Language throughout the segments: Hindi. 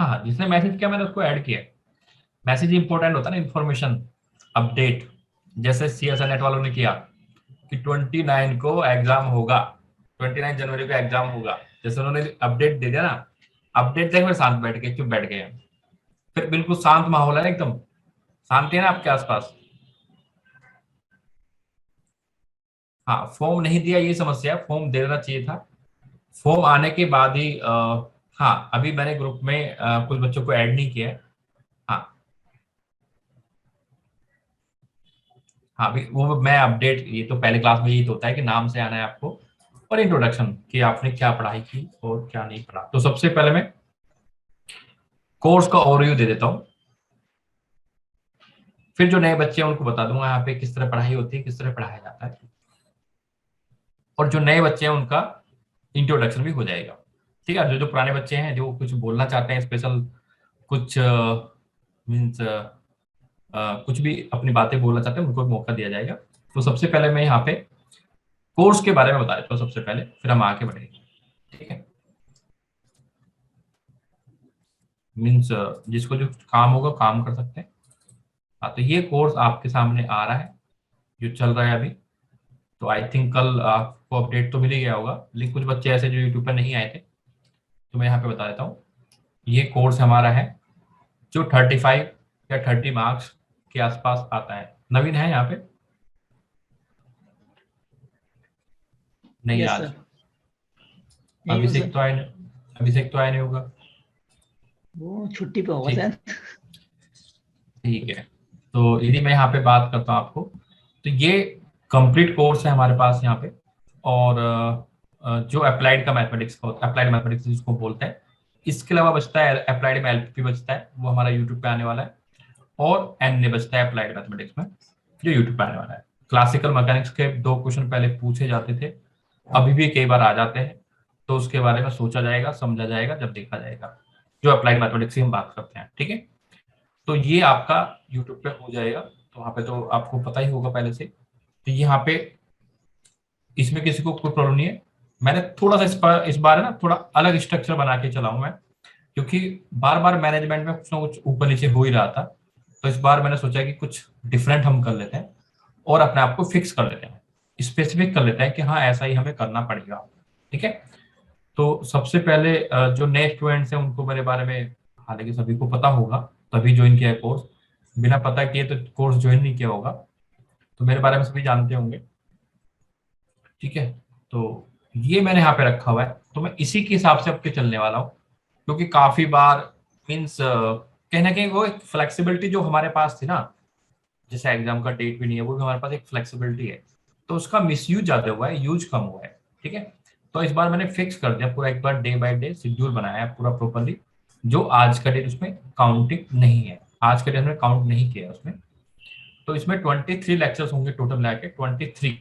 हाँ, जिसने मैसेज किया मैंने उसको ऐड किया। मैसेज इंपॉर्टेंट होता है ना, इन्फॉर्मेशन अपडेट। जैसे CSNet वालों ने किया कि 29 को एग्जाम होगा, 29 जनवरी को एग्जाम होगा, जैसे उन्होंने अपडेट दे दिया ना, अपडेट देख फिर शांत बैठ के चुप बैठ गए। फिर बिल्कुल शांत माहौल है ना, एकदम शांति है ना आपके आसपास। हाँ, फॉर्म नहीं दिया ये समस्या है, फॉर्म दे देना चाहिए था। फॉर्म आने के बाद ही हाँ, अभी मैंने ग्रुप में कुछ बच्चों को ऐड नहीं किया है। हाँ हाँ, अभी वो मैं अपडेट, ये तो पहले क्लास में यही तो होता है कि नाम से आना है आपको, और इंट्रोडक्शन कि आपने क्या पढ़ाई की और क्या नहीं पढ़ा। तो सबसे पहले मैं कोर्स का ओवरव्यू दे देता हूँ, फिर जो नए बच्चे हैं उनको बता दूंगा यहाँ पे किस तरह पढ़ाई होती है, किस तरह पढ़ाया जाता है, और जो नए बच्चे हैं उनका इंट्रोडक्शन भी हो जाएगा। ठीक है, जो जो पुराने बच्चे हैं जो कुछ बोलना चाहते हैं स्पेशल, कुछ मीन्स कुछ भी अपनी बातें बोलना चाहते हैं, उनको मौका दिया जाएगा। तो सबसे पहले मैं यहाँ पे कोर्स के बारे में बता देता हूँ सबसे पहले, फिर हम आगे बढ़ेंगे। ठीक है, मीन्स जिसको जो काम होगा काम कर सकते हैं। हाँ, तो ये कोर्स आपके सामने आ रहा है जो चल रहा है अभी। तो आई थिंक कल आपको अपडेट तो मिल ही गया होगा, लेकिन कुछ बच्चे ऐसे जो यूट्यूब पर नहीं आए थे, तो मैं यहाँ पे बता देता हूँ। ये कोर्स हमारा है जो 35 या 30 मार्क्स के आसपास आता है। नवीन है यहाँ पे? नहीं यस आज। सर। नहीं हूँ अभिषेक सर। तो आए, अभिषेक तो आया नहीं होगा। वो छुट्टी पे होगा ठीक, सर। ठीक है। तो यदि मैं यहाँ पे बात करता हूँ आपको, तो ये कंप्लीट कोर्स है हमारे पास यहाँ पे। और जो अप्लाइड का मैथमेटिक्स का होता है, अप्लाइड मैथमेटिक्स जिसको बोलते हैं, इसके अलावा बचता है अप्लाइड में एलपीपी बचता है, वो हमारा यूट्यूब पे आने वाला है। और एन बचता है अप्लाइड मैथमेटिक्स में, जो यूट्यूब पे आने वाला है। क्लासिकल मैकेनिक्स के 2 क्वेश्चन पहले पूछे जाते थे, अभी भी कई बार आ जाते हैं, तो उसके बारे में सोचा जाएगा, समझा जाएगा जब देखा जाएगा, जो अप्लाइड मैथमेटिक्स की हम बात करते हैं। ठीक है, तो ये आपका यूट्यूब पे हो जाएगा, तो वहाँ पे तो आपको पता ही होगा पहले से। तो यहाँ पे इसमें किसी को कोई प्रॉब्लम नहीं है। मैंने थोड़ा सा इस बार है ना थोड़ा अलग स्ट्रक्चर बना के चलाऊं मैं, क्योंकि बार बार मैनेजमेंट में कुछ ना कुछ ऊपर नीचे हो ही रहा था। तो इस बार मैंने सोचा कि कुछ डिफरेंट हम कर लेते हैं और अपने आप को फिक्स कर लेते हैं, स्पेसिफिक कर लेते हैं कि हाँ ऐसा ही हमें करना पड़ेगा। ठीक है, तो सबसे पहले जो नए स्टूडेंट्स हैं उनको मेरे बारे में हालांकि सभी को पता होगा, तभी ज्वाइन किया है कोर्स। बिना पता किए तो कोर्स ज्वाइन नहीं किया होगा, तो मेरे बारे में सभी जानते होंगे। ठीक है, तो ये मैंने यहाँ पे रखा हुआ है, तो मैं इसी के हिसाब से आपके चलने वाला हूँ। क्योंकि काफी बार मीन्स कहीं ना कहीं वो एक फ्लेक्सिबिलिटी जो हमारे पास थी ना, जैसे एग्जाम का डेट भी नहीं है, वो भी हमारे पास एक फ्लेक्सिबिलिटी है, तो उसका मिसयूज ज्यादा हुआ है, यूज कम हुआ है। ठीक है, तो इस बार मैंने फिक्स कर दिया पूरा, एक बार डे बाय डे शेड्यूल बनाया है पूरा प्रॉपरली, जो आज का डेट उसमें काउंटिंग नहीं है, आज का डेट हमने काउंट नहीं किया उसमें। तो इसमें 23 लेक्चर्स होंगे टोटल मिला के, 23।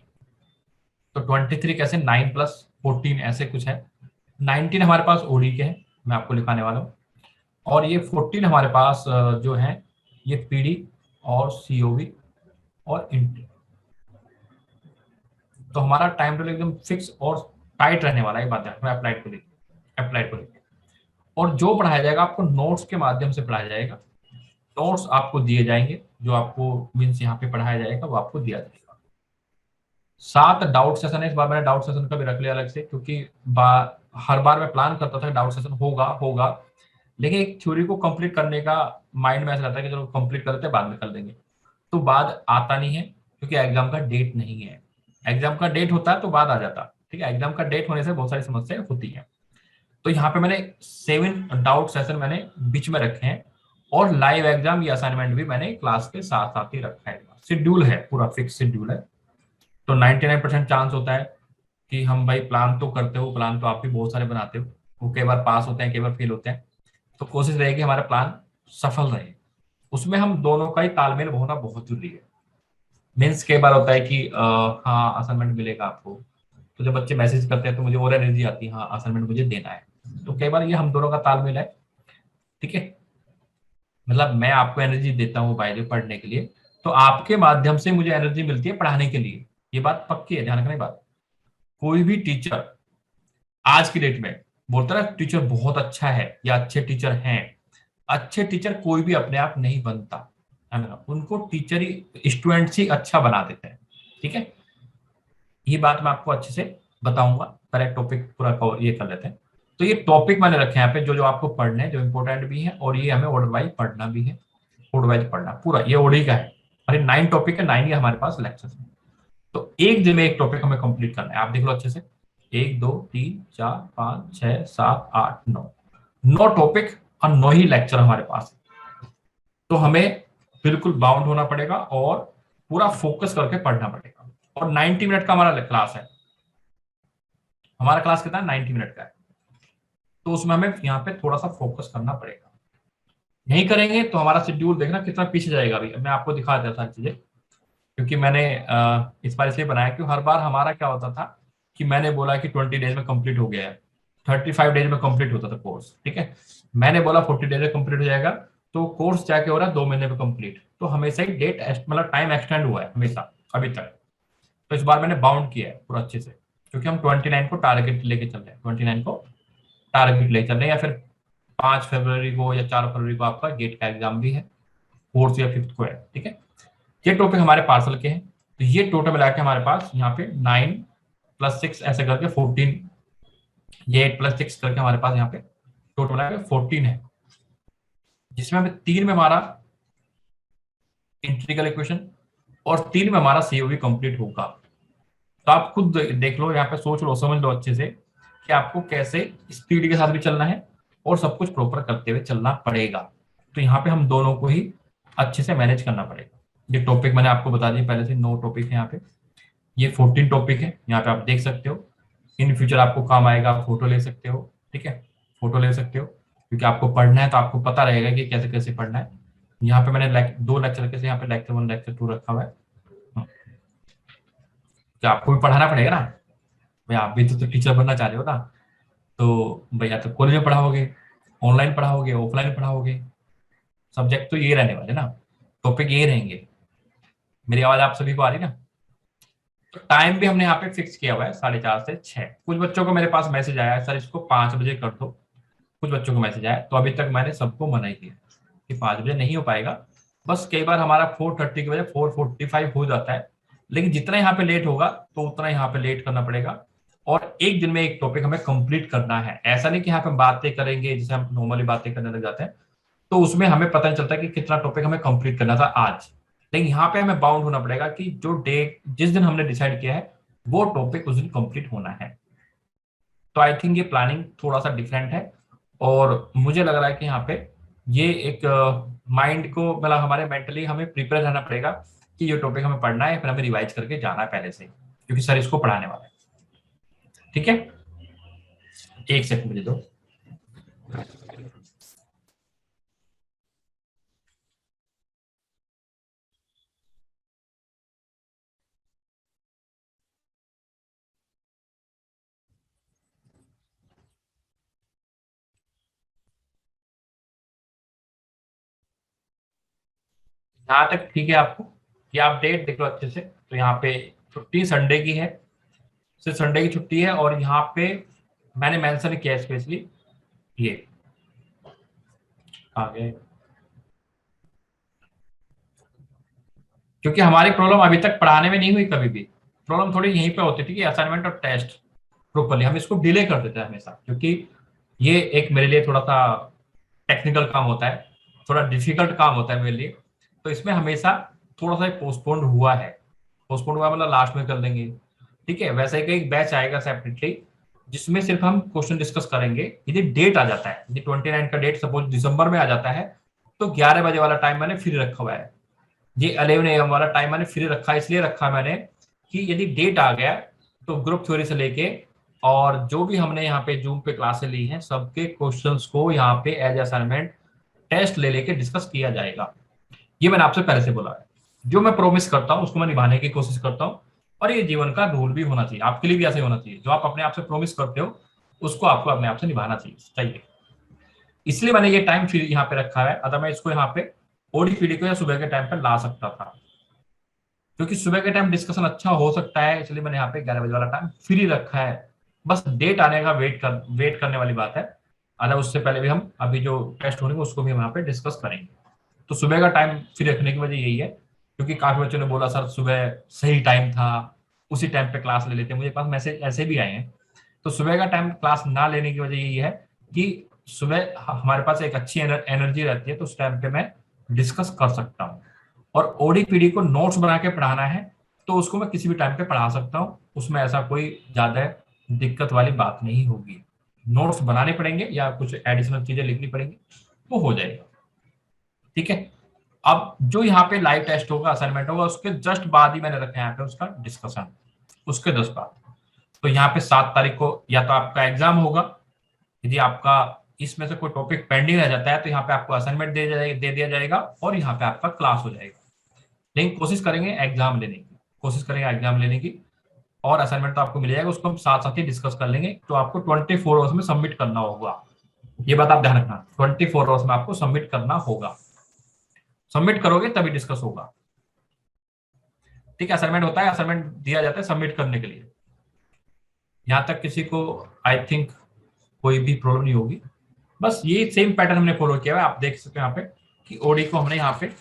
तो 23 कैसे, 9 + 14 ऐसे कुछ है। 19 हमारे पास ओडी के हैं, मैं आपको लिखाने वाला हूँ। और ये 14 हमारे पास जो है ये पीडी और सीओवी और इंट। तो हमारा टाइम टेबल एकदम फिक्स और टाइट रहने वाला है, बात है अप्लाइड को लेकर, अप्लाइड को लेकर। और जो पढ़ाया जाएगा आपको नोट्स के माध्यम से पढ़ाया जाएगा, नोट्स आपको दिए जाएंगे, जो आपको मीन्स यहाँ पे पढ़ाया जाएगा वो आपको दिया जाएगा। 7 डाउट सेशन है, इस बार मैंने डाउट सेशन का भी रख लिया अलग से, क्योंकि हर बार मैं प्लान करता था डाउट सेशन होगा होगा, लेकिन एक थ्योरी को कंप्लीट करने का माइंड में ऐसा रहता है कि चलो कंप्लीट कर लेते हैं बाद में कर देंगे, तो बाद आता नहीं है, क्योंकि एग्जाम का डेट नहीं है। एग्जाम का डेट होता है तो बाद आ जाता। ठीक है, एग्जाम का डेट होने से बहुत सारी समस्याएं होती हैं। तो यहाँ पे मैंने 7 डाउट सेशन मैंने बीच में रखे हैं, और लाइव एग्जाम या असाइनमेंट भी मैंने क्लास के साथ साथ ही रखा है। शेड्यूल है, पूरा फिक्स शेड्यूल है। तो 99% चांस होता है कि हम भाई प्लान तो करते हो, प्लान तो आप भी बहुत सारे बनाते हो, वो कई बार पास होते हैं कई बार फेल होते हैं, तो कोशिश रहेगी हमारा प्लान सफल रहे। उसमें हम दोनों का ही तालमेल होना बहुत जरूरी है। मीन्स कई बार होता है कि हाँ असाइनमेंट मिलेगा आपको, तो जब बच्चे मैसेज करते हैं तो मुझे और एनर्जी आती है, हाँ असाइनमेंट मुझे देना है। तो कई बार ये हम दोनों का तालमेल है। ठीक है, मतलब मैं आपको एनर्जी देता हूँ बाय द पढ़ने के लिए, तो आपके माध्यम से मुझे एनर्जी मिलती है पढ़ाने के लिए। ये बात पक्की है, ध्यान रखना ये बात। कोई भी टीचर आज की डेट में बोलता है टीचर बहुत अच्छा है या अच्छे टीचर हैं, अच्छे टीचर कोई भी अपने आप नहीं बनता, है ना, उनको टीचर ही, स्टूडेंट्स ही अच्छा बना देते हैं। ठीक है, ये बात मैं आपको अच्छे से बताऊंगा, पहले टॉपिक पूरा कवर ये कर लेते हैं। तो ये टॉपिक मैंने रखे हैं यहाँ पे जो जो आपको पढ़ने हैं, जो इंपॉर्टेंट भी है, और ये हमें ऑर्डर वाइज पढ़ना भी है, ऑर्डर वाइज पढ़ना पूरा, ये ओडी का है। अरे 9 टॉपिक है, 9 ही हमारे पास लेक्चर है। तो एक दिन में एक टॉपिक हमें कंप्लीट करना है, आप देख लो अच्छे से। 1 2 3 4 5 6 7 8 9, 9 टॉपिक और 9 ही लेक्चर हमारे पास है। तो हमें बिल्कुल बाउंड होना पड़ेगा और पूरा फोकस करके पढ़ना पड़ेगा। और 90 मिनट का हमारा क्लास है, हमारा क्लास कितना है, 90 मिनट का है। तो उसमें हमें यहाँ पे थोड़ा सा फोकस करना पड़ेगा, नहीं करेंगे तो हमारा शेड्यूल देखना कितना पीछे जाएगा। अभी मैं आपको दिखा देता सारी चीजें, क्योंकि मैंने इस बार इसलिए बनाया कि हर बार हमारा क्या होता था कि मैंने बोला कि 20 डेज में कंप्लीट हो गया है, 35 डेज में कंप्लीट होता था कोर्स, ठीक है, मैंने बोला 40 डेज में कंप्लीट हो जाएगा, तो कोर्स जाके हो रहा है 2 महीने में कंप्लीट। तो हमेशा ही डेट मतलब टाइम एक्सटेंड हुआ है हमेशा अभी तक। तो इस बार मैंने बाउंड किया है पूरा अच्छे से, क्योंकि हम 29 को टारगेट लेके चल रहे हैं, 29 को टारगेट लेके चल रहे हैं, या फिर 5 फरवरी को या 4 फरवरी को आपका गेट का एग्जाम भी है, 4th या 5th को है। ठीक है, ये टॉपिक हमारे पार्सल के हैं। तो ये टोटल मिला के हमारे पास यहाँ पे 9 + 6 ऐसे करके 14, ये 8 + 6 करके हमारे पास यहाँ पे टोटल मिला के 14 है, जिसमें हमें 3 में हमारा इंटीग्रल इक्वेशन और 3 में हमारा सीओवी कंप्लीट होगा। तो आप खुद देख लो, यहाँ पे सोच लो, समझ लो अच्छे से कि आपको कैसे स्पीड के साथ भी चलना है और सब कुछ प्रॉपर करते हुए चलना पड़ेगा। तो यहाँ पे हम दोनों को ही अच्छे से मैनेज करना पड़ेगा। ये टॉपिक मैंने आपको बता दिया पहले से, 9 टॉपिक है यहाँ पे, ये 14 टॉपिक है, यहाँ पे आप देख सकते हो। इन फ्यूचर आपको काम आएगा, आप फोटो ले सकते हो, ठीक है, फोटो ले सकते हो, क्योंकि आपको पढ़ना है तो आपको पता रहेगा कि कैसे कैसे पढ़ना है। यहाँ पे मैंने 2 लेक्चर के, यहाँ पे लेक्चर 1 लेक्चर 2 रखा हुआ है। तो आपको भी पढ़ाना पड़ेगा ना भाई, आप भी तो टीचर बनना चाह रहे हो ना। तो भैया तो कॉलेज में पढ़ाओगे, ऑनलाइन पढ़ाओगे, ऑफलाइन पढ़ाओगे, सब्जेक्ट तो ये रहने वाले ना, टॉपिक ये रहेंगे। मेरी आवाज आप सभी को आ रही ना। तो टाइम भी हमने यहाँ पे फिक्स किया हुआ है 4:30 से 6। कुछ बच्चों को मेरे पास मैसेज आया है, सर इसको 5 बजे कर दो, कुछ बच्चों को मैसेज आया, तो अभी तक मैंने सबको मना ही किया कि 5 बजे नहीं हो पाएगा। बस कई बार हमारा 4:30 की वजह 4:45 हो जाता है, लेकिन जितना यहाँ पे लेट होगा तो उतना यहाँ पे लेट करना पड़ेगा। और एक दिन में एक टॉपिक हमें कंप्लीट करना है, ऐसा नहीं कि यहाँ पे बातें करेंगे जैसे हम नॉर्मली बातें करने लग जाते हैं, तो उसमें हमें पता नहीं चलता कि कितना टॉपिक हमें कंप्लीट करना था आज। लेकिन यहाँ पे हमें बाउंड होना पड़ेगा कि जो डे, जिस दिन हमने डिसाइड किया है वो टॉपिक उस दिन कंप्लीट होना है। तो आई थिंक ये प्लानिंग थोड़ा सा डिफरेंट है, और मुझे लग रहा है कि यहाँ पे ये एक माइंड को मतलब हमारे मेंटली हमें प्रिपेयर रहना पड़ेगा कि ये टॉपिक हमें पढ़ना है, फिर हमें रिवाइज करके जाना है पहले से, क्योंकि सर इसको पढ़ाने वाला है। ठीक है, एक सेकंड मुझे दो। यहाँ तक ठीक है आपको? ये आप डेट देख लो अच्छे से। तो यहाँ पे छुट्टी संडे की है, सिर्फ संडे की छुट्टी है, और यहाँ पे मैंने मेंशन किया स्पेशली, ये आगे, क्योंकि हमारी प्रॉब्लम अभी तक पढ़ाने में नहीं हुई कभी भी, प्रॉब्लम थोड़ी यहीं पे होती थी कि असाइनमेंट और टेस्ट प्रॉपरली हम इसको डिले कर देते हैं हमेशा, क्योंकि ये एक मेरे लिए थोड़ा सा टेक्निकल काम होता है, थोड़ा डिफिकल्ट काम होता है मेरे लिए। तो इसमें हमेशा थोड़ा सा पोस्टपोन्ड हुआ है, पोस्टपोन्ड हुआ मतलब लास्ट में कर देंगे। ठीक है, वैसे ही एक बैच आएगा सेपरेटली, जिसमें सिर्फ हम क्वेश्चन डिस्कस करेंगे। यदि डेट आ जाता है, यदि 29 का डेट सपोज दिसंबर में आ जाता है, तो 11 बजे वाला टाइम मैंने फ्री रखा हुआ है। ये 11 AM वाला टाइम मैंने फ्री रखा है, इसलिए रखा है मैंने कि यदि डेट आ गया तो ग्रुप थ्योरी से लेके और जो भी हमने यहाँ पे जूम पे क्लासेस ली हैं सबके क्वेश्चंस को यहाँ पे एज असाइनमेंट टेस्ट ले लेके डिस्कस किया जाएगा। ये मैंने आपसे पहले से बोला है, जो मैं प्रॉमिस करता हूँ उसको मैं निभाने की कोशिश करता हूँ, और ये जीवन का रूल भी होना चाहिए, आपके लिए भी ऐसे होना चाहिए। जो आप अपने आप से प्रॉमिस करते हो उसको आपको अपने आप से निभाना चाहिए। इसलिए मैंने ये टाइम फ्री यहाँ पे रखा है, अगर मैं इसको यहाँ पे ओडीपीडी को या सुबह के टाइम पर ला सकता था, क्योंकि सुबह के टाइम डिस्कशन अच्छा हो सकता है, इसलिए मैंने यहाँ पे 11 बजे वाला टाइम फ्री रखा है। बस डेट आने का वेट करने वाली बात है। अगर उससे पहले भी हम अभी जो टेस्ट होंगे उसको भी हम यहाँ पे डिस्कस करेंगे। तो सुबह का टाइम फिर रखने की वजह यही है, क्योंकि काफी बच्चों ने बोला सर सुबह सही टाइम था, उसी टाइम पे क्लास ले लेते हैं। मुझे पास मैसेज ऐसे भी आए हैं। तो सुबह का टाइम क्लास ना लेने की वजह यही है कि सुबह हमारे पास एक अच्छी एनर्जी रहती है, तो उस टाइम पे मैं डिस्कस कर सकता हूँ। और ओडीपीडी को नोट्स बना के पढ़ाना है तो उसको मैं किसी भी टाइम पे पढ़ा सकता हूँ, उसमें ऐसा कोई ज्यादा दिक्कत वाली बात नहीं होगी। नोट्स बनाने पड़ेंगे या कुछ एडिशनल चीजें लिखनी पड़ेंगी, वो हो जाएगा। ठीक है। अब जो यहाँ पे लाइव टेस्ट होगा, असाइनमेंट होगा, उसके जस्ट बाद ही मैंने रखा है यहाँ पे उसका डिस्कशन, उसके 10 बाद। तो यहाँ पे 7 तारीख को या तो आपका एग्जाम होगा, यदि आपका इसमें से कोई टॉपिक पेंडिंग रह जाता है तो यहाँ पे आपको असाइनमेंट दे दिया जाएगा और यहाँ पे आपका क्लास हो जाएगा। लेकिन कोशिश करेंगे एग्जाम लेने की, कोशिश करेंगे एग्जाम लेने की। और असाइनमेंट तो आपको मिल जाएगा, उसको हम साथ साथ ही डिस्कस कर लेंगे। तो आपको 24 आवर्स में सबमिट करना होगा, ये बात आप ध्यान रखना। 24 आवर्स में आपको सबमिट करना होगा, सबमिट करोगे तभी डिस्कस होगा। ठीक है। असाइनमेंट होता है, असाइनमेंट दिया जाता है सबमिट करने के लिए। यहां तक किसी को आई थिंक कोई भी प्रॉब्लम नहीं होगी। बस ये सेम पैटर्न हमने फॉलो किया है, आप देख सकते हैं यहाँ पे कि ओडी को हमने यहाँ पे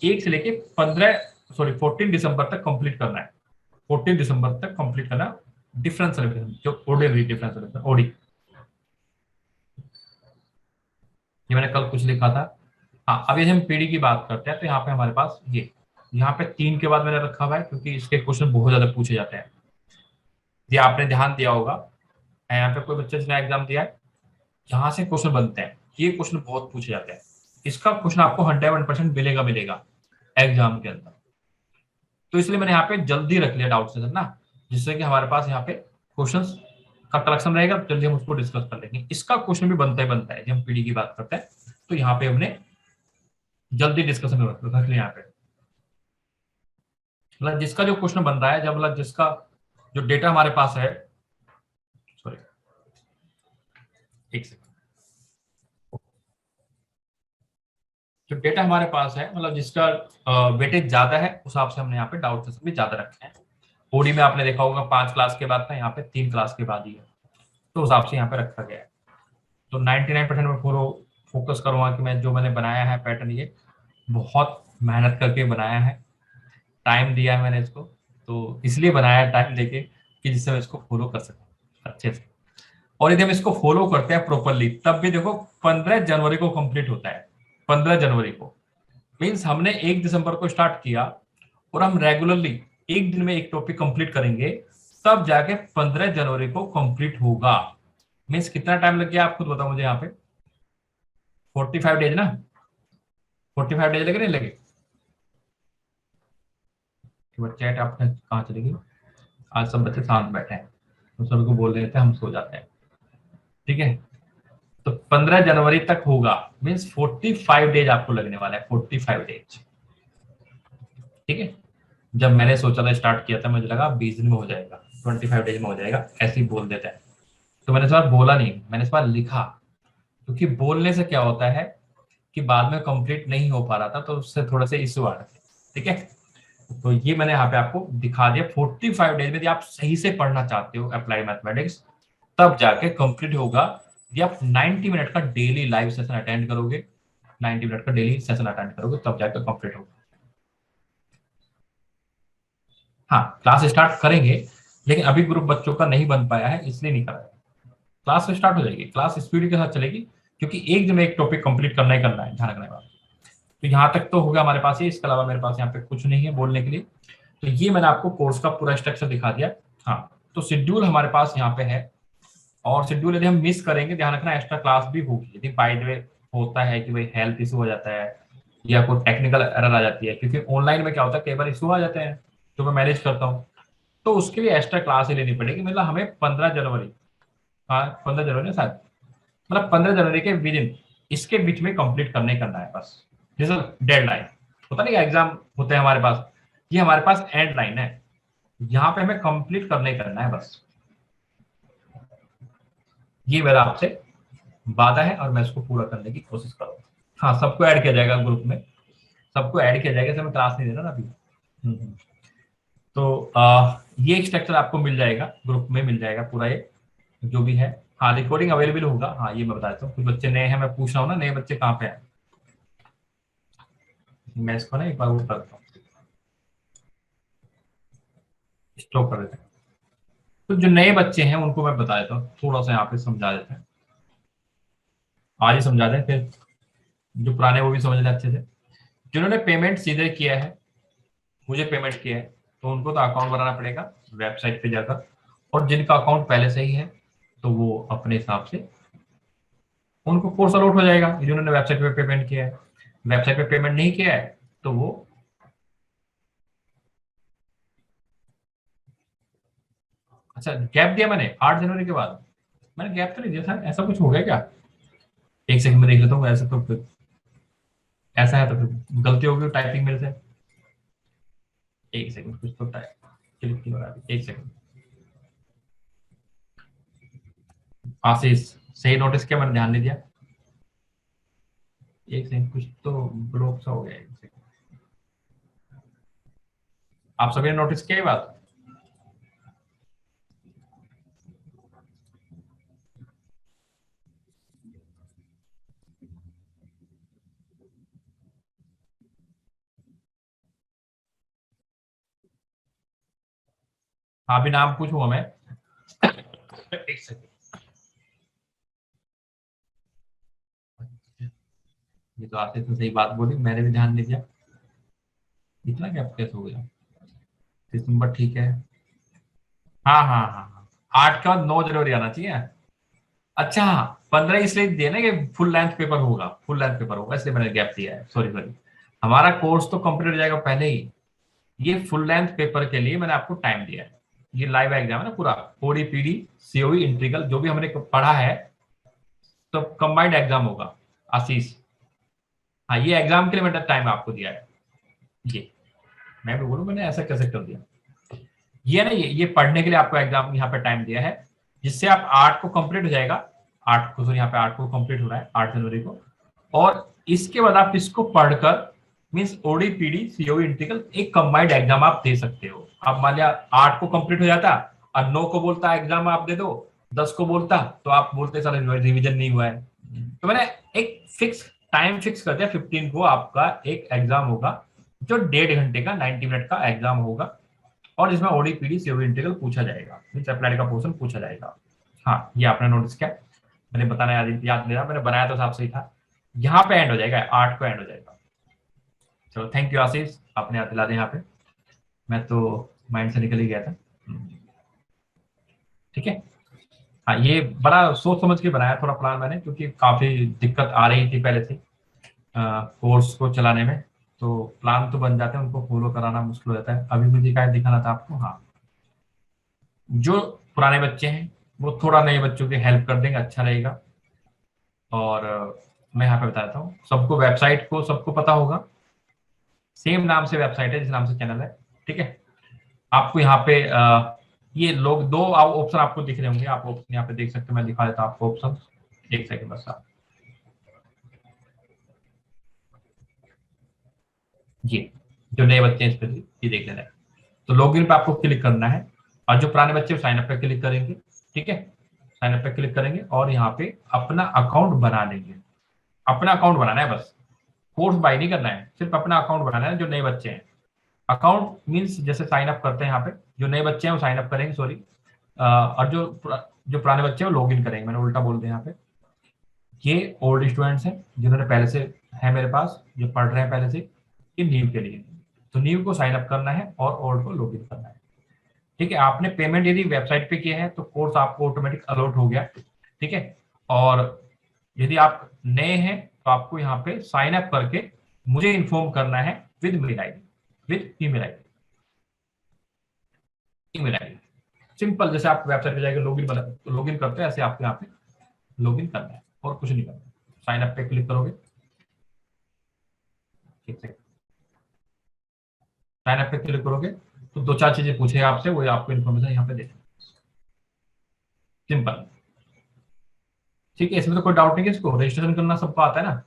1 से लेके 14 दिसंबर तक कंप्लीट करना है। 14 दिसंबर तक कंप्लीट करना डिफरेंस सेलिब्रेशन, जो ऑर्डिनरी डिफरेंस सेलिब्रेशन ओडी। ये मैंने कल कुछ लिखा था। हाँ, अब यदि हम पीडी की बात करते हैं तो यहाँ पे हमारे पास ये यहाँ पे 3 के बाद मैंने रखा हुआ है, क्योंकि इसके क्वेश्चन बहुत ज्यादा पूछे जाते हैं। ये आपने ध्यान दिया होगा, यहाँ पे कोई बच्चे जिसने एग्जाम दिया है, यहाँ से क्वेश्चन बनते हैं, ये क्वेश्चन बहुत पूछे जाते हैं। इसका क्वेश्चन आपको 100% मिलेगा मिलेगा एग्जाम के अंदर। तो इसलिए मैंने यहाँ पे जल्दी रख लिया डाउट सेशन ना, जिससे कि हमारे पास यहाँ पे क्वेश्चन का कलेक्शन रहेगा, जल्दी हम उसको डिस्कस कर लेंगे। इसका क्वेश्चन भी बनता ही बनता है जब हम पीडी की बात करते हैं, तो यहाँ पे हमने जल्दी डिस्कशन रख लिया यहाँ पे। मतलब जिसका जो क्वेश्चन बन रहा है, जब मतलब जिसका जो डेटा हमारे पास है, सॉरी एक सेकंड, जो डेटा हमारे पास है मतलब जिसका वेटेज ज्यादा है, उस हिसाब से हमने यहाँ पे डाउट सेशन भी ज्यादा रखे हैं। ओडी में आपने देखा होगा 5 क्लास के बाद था, यहाँ पे 3 क्लास के बाद ही है, तो उस हिसाब से यहाँ पे रखा गया है। तो 99% में पूरा फोकस करूंगा कि मैं जो मैंने बनाया है पैटर्न, ये बहुत मेहनत करके बनाया है, टाइम दिया है मैंने इसको, तो इसलिए बनाया है टाइम देके कि जिससे मैं इसको फॉलो कर सकूं अच्छे से। और यदि हम इसको फॉलो करते हैं प्रॉपरली, तब भी देखो 15 जनवरी को कंप्लीट होता है। 15 जनवरी को मीन्स हमने 1 दिसंबर को स्टार्ट किया और हम रेगुलरली एक दिन में एक टॉपिक कंप्लीट करेंगे, तब जाके 15 जनवरी को कंप्लीट होगा। मीन्स कितना टाइम लग गया आप खुद बताओ मुझे यहाँ पे। 45 डेज ना, 45 डेज लगे नहीं लगे? चैट आपने कहाँ चली गई? आज सब बच्चे शांत बैठे हैं, हम सबको बोल रहे थे हम सो जाते हैं। ठीक है। तो 15 जनवरी तक होगा, मीन्स 45 डेज आपको लगने वाला है, 45 डेज। ठीक है। जब मैंने सोचा था स्टार्ट किया था, मुझे लगा 20 दिन में हो जाएगा, 25 डेज में हो जाएगा, ऐसे ही बोल देते हैं। तो मैंने इस बार बोला नहीं, मैंने इस बार लिखा, क्योंकि बोलने से क्या होता है कि बाद में कंप्लीट नहीं हो पा रहा था, तो उससे थोड़े से इश्यू आ रहे थे। ठीक है। तो ये मैंने यहाँ पे आपको दिखा दिया। 45 डेज में यदि आप सही से पढ़ना चाहते हो अप्लाइड मैथमेटिक्स, तब जाके कंप्लीट होगा। यदि आप 90 मिनट का डेली लाइव सेशन अटेंड करोगे, 90 मिनट का डेली सेशन अटेंड करोगे, तब जाकर कंप्लीट होगा। हाँ, क्लास स्टार्ट करेंगे, लेकिन अभी ग्रुप बच्चों का नहीं बन पाया है, इसलिए नहीं करा। क्लास स्टार्ट हो जाएगी, क्लास स्पीड के साथ चलेगी, क्योंकि एक दिन में एक टॉपिक कंप्लीट करना ही करना है, ध्यान रखने वाला। तो यहाँ तक तो होगा हमारे पास ये, इसके अलावा मेरे पास यहाँ पे कुछ नहीं है बोलने के लिए। तो ये मैंने आपको कोर्स का पूरा स्ट्रक्चर दिखा दिया। हाँ, तो शेड्यूल हमारे पास यहाँ पे है, और शेड्यूल यदि हम मिस करेंगे, ध्यान रखना एक्स्ट्रा क्लास भी होगी। यदि बाय द वे होता है कि भाई हेल्थ इशू हो जाता है या कोई टेक्निकल एरर आ जाती है, क्योंकि ऑनलाइन में क्या होता है कई बार इशू आ जाते हैं जो मैं मैनेज करता हूँ, तो उसके लिए एक्स्ट्रा क्लास ही लेनी पड़ेगी। मतलब हमें 15 जनवरी, हाँ 15 जनवरी शायद, मतलब 15 जनवरी के विद इन इसके बीच में कंप्लीट करना है बस। दिस डेड लाइन होता नहीं, एग्जाम होते हैं हमारे पास, ये हमारे पास एंड लाइन है, यहाँ पे हमें कंप्लीट करना है बस। ये मेरा आपसे वादा है और मैं इसको पूरा करने की कोशिश करूंगा। हाँ, सबको ऐड किया जाएगा ग्रुप में, सबको ऐड किया जाएगा, मैं क्लास नहीं दे रहा ना अभी। हम्म। तो ये एक स्ट्रक्चर आपको मिल जाएगा, ग्रुप में मिल जाएगा पूरा, ये जो भी है। हाँ रिकॉर्डिंग अवेलेबल होगा, हाँ ये मैं बता देता हूँ। कुछ बच्चे नए हैं, मैं पूछ रहा हूँ ना नए बच्चे कहाँ पे हैं। मैं इसको ना एक बार वो करता हूँ, स्टॉप कर देते हैं। तो जो नए बच्चे हैं उनको मैं बता देता हूँ, थोड़ा सा यहाँ पे समझा देते हैं, आज ही समझा दें, फिर जो पुराने वो भी समझ लें अच्छे से। जिन्होंने पेमेंट सीधे किया है, मुझे पेमेंट किया है, तो उनको तो अकाउंट बनाना पड़ेगा वेबसाइट पे जाकर। और जिनका अकाउंट पहले से ही है तो वो अपने हिसाब से उनको कोर्स अलॉट हो जाएगा, जिन्होंने वेबसाइट पे पेमेंट किया है। वेबसाइट पे पेमेंट नहीं किया है तो वो, अच्छा गैप दिया मैंने 8 जनवरी के बाद, मैंने गैप तो नहीं दिया था, ऐसा कुछ हो गया क्या? एक सेकंड में देख लेता हूँ, ऐसा तो फिर ऐसा है तो फिर गलती होगी टाइपिंग मेरे से। एक सेकंड, कुछ तो टाइप क्लिक की बना दी, एक सेकंड। आशीष, सही नोटिस किया, मैंने ध्यान नहीं दिया। एक सेकंड, कुछ तो ब्लॉक सा हो गया, एक सेकंड। आप सभी ने नोटिस किया ये बात? हाँ, भी नाम पूछूंगा मैं। एक सेकंड, ये तो आशीष ने सही बात बोली, मैंने भी ध्यान नहीं दिया। इतना गैप कैसे हो गया? दिसंबर ठीक है। हाँ हाँ हाँ हाँ, 8 के बाद 9 जनवरी आना चाहिए। अच्छा हाँ, 15 इसलिए दिया ना कि फुल लेंथ पेपर होगा, फुल लेंथ पेपर होगा, इसलिए मैंने गैप दिया है, सॉरी सॉरी। हमारा कोर्स तो कंप्लीट हो जाएगा पहले ही, ये फुल लेंथ पेपर के लिए मैंने आपको टाइम दिया है। ये लाइव एग्जाम है ना पूरा, ओडी पीडी सीओई इंट्रीगल जो भी हमने पढ़ा है, तो कंबाइंड एग्जाम होगा आशीष। हाँ, ये एग्जाम के लिए मैंने टाइम आपको दिया है। ये मैं भी बोलूँ मैंने ऐसा कैसे कर दिया? ये ना, ये पढ़ने के लिए आपको एग्जाम यहाँ पे टाइम दिया है, जिससे आप 8 को कंप्लीट हो जाएगा। 8 को, सॉरी यहाँ पे 8 को कंप्लीट हो रहा है, 8 जनवरी को। और इसके बाद आप इसको पढ़कर, means OD PD CO integral एक कंबाइंड एग्जाम आप दे सकते हो। आप मान लिया 8 को कंप्लीट हो जाता और 9 को बोलता एग्जाम आप दे दो, 10 को बोलता तो आप बोलते सर रिविजन नहीं हुआ है। तो मैंने एक फिक्स टाइम फिक्स कर दिया, 15 को आपका एक एग्जाम होगा, जो 1.5 घंटे का 90 मिनट का एग्जाम होगा। और इसमें ओडी पीडी सीओ इंटीग्रल पूछा जाएगा, मीन्स अप्लाइड का पोर्शन पूछा जाएगा। हाँ, ये आपने नोटिस किया, मैंने बताना याद नहीं रहा, मैंने बनाया तो साफ सही था। यहाँ पे एंड हो जाएगा, 8 को एंड हो जाएगा। चलो थैंक यू आशीष, आपने याद दिला दिया यहाँ पे, मैं तो माइंड से निकल ही गया था। ठीक है। हाँ, ये बड़ा सोच समझ के बनाया थोड़ा प्लान मैंने, क्योंकि काफी दिक्कत आ रही थी पहले से कोर्स को चलाने में। तो प्लान तो बन जाते हैं, उनको फॉलो कराना मुश्किल हो जाता है। अभी मुझे क्या दिखाना था आपको, हाँ, जो पुराने बच्चे हैं वो थोड़ा नए बच्चों की हेल्प कर देंगे, अच्छा रहेगा। और मैं यहाँ पे बता देता हूँ सबको, वेबसाइट को सबको पता होगा, सेम नाम से वेबसाइट है जिस नाम से चैनल है। ठीक है। आपको यहाँ पे ये लोग दो ऑप्शन आपको दिख रहे होंगे, आप ऑप्शन यहाँ पे देख सकते हो, मैं दिखा देता हूँ आपको ऑप्शन। एक सेकंड बस आप, ये जो नए बच्चे हैं इस पे ये देख लेना है। तो लॉगिन पे आपको क्लिक करना है, और जो पुराने बच्चे साइन अप पे क्लिक करेंगे। ठीक है, साइन अप पे क्लिक करेंगे और यहाँ पे अपना अकाउंट बना लेंगे। अपना अकाउंट बनाना है बस, कोर्स बाय नहीं करना है, सिर्फ अपना अकाउंट बनाना है। जो नए बच्चे हैं, अकाउंट मीन्स जैसे साइन अप करते हैं यहाँ पे, जो नए बच्चे हैं वो साइन अप करेंगे, सॉरी। और जो पुराने बच्चे हैं वो लॉगिन करेंगे, मैंने उल्टा बोल दिया यहाँ पे। ये ओल्ड स्टूडेंट्स हैं जिन्होंने पहले से है मेरे पास, जो पढ़ रहे हैं पहले से, ये न्यू के लिए। तो न्यू को साइन अप करना है और ओल्ड को लॉगिन करना है। ठीक है, आपने पेमेंट यदि वेबसाइट पे किया है तो कोर्स आपको ऑटोमेटिक अलॉट हो गया। ठीक है। और यदि आप नए हैं तो आपको यहाँ पे साइन अप करके मुझे इन्फॉर्म करना है with mail ID, with email ID, email ID. Simple, जैसे आप वेबसाइट पे जाकर लॉगिन करते हैं, ऐसे आपको यहाँ पे लॉगिन करना है और कुछ नहीं करना। साइन अप पे क्लिक करोगे, ठीक है, साइन अप पे क्लिक करोगे तो दो चार चीजें पूछेगा आपसे, वो आपको इन्फॉर्मेशन यहाँ पे दे देंगे। सिंपल। ठीक है, इसमें तो कोई डाउट नहीं है, इसको रजिस्ट्रेशन करना सबको आता है ना।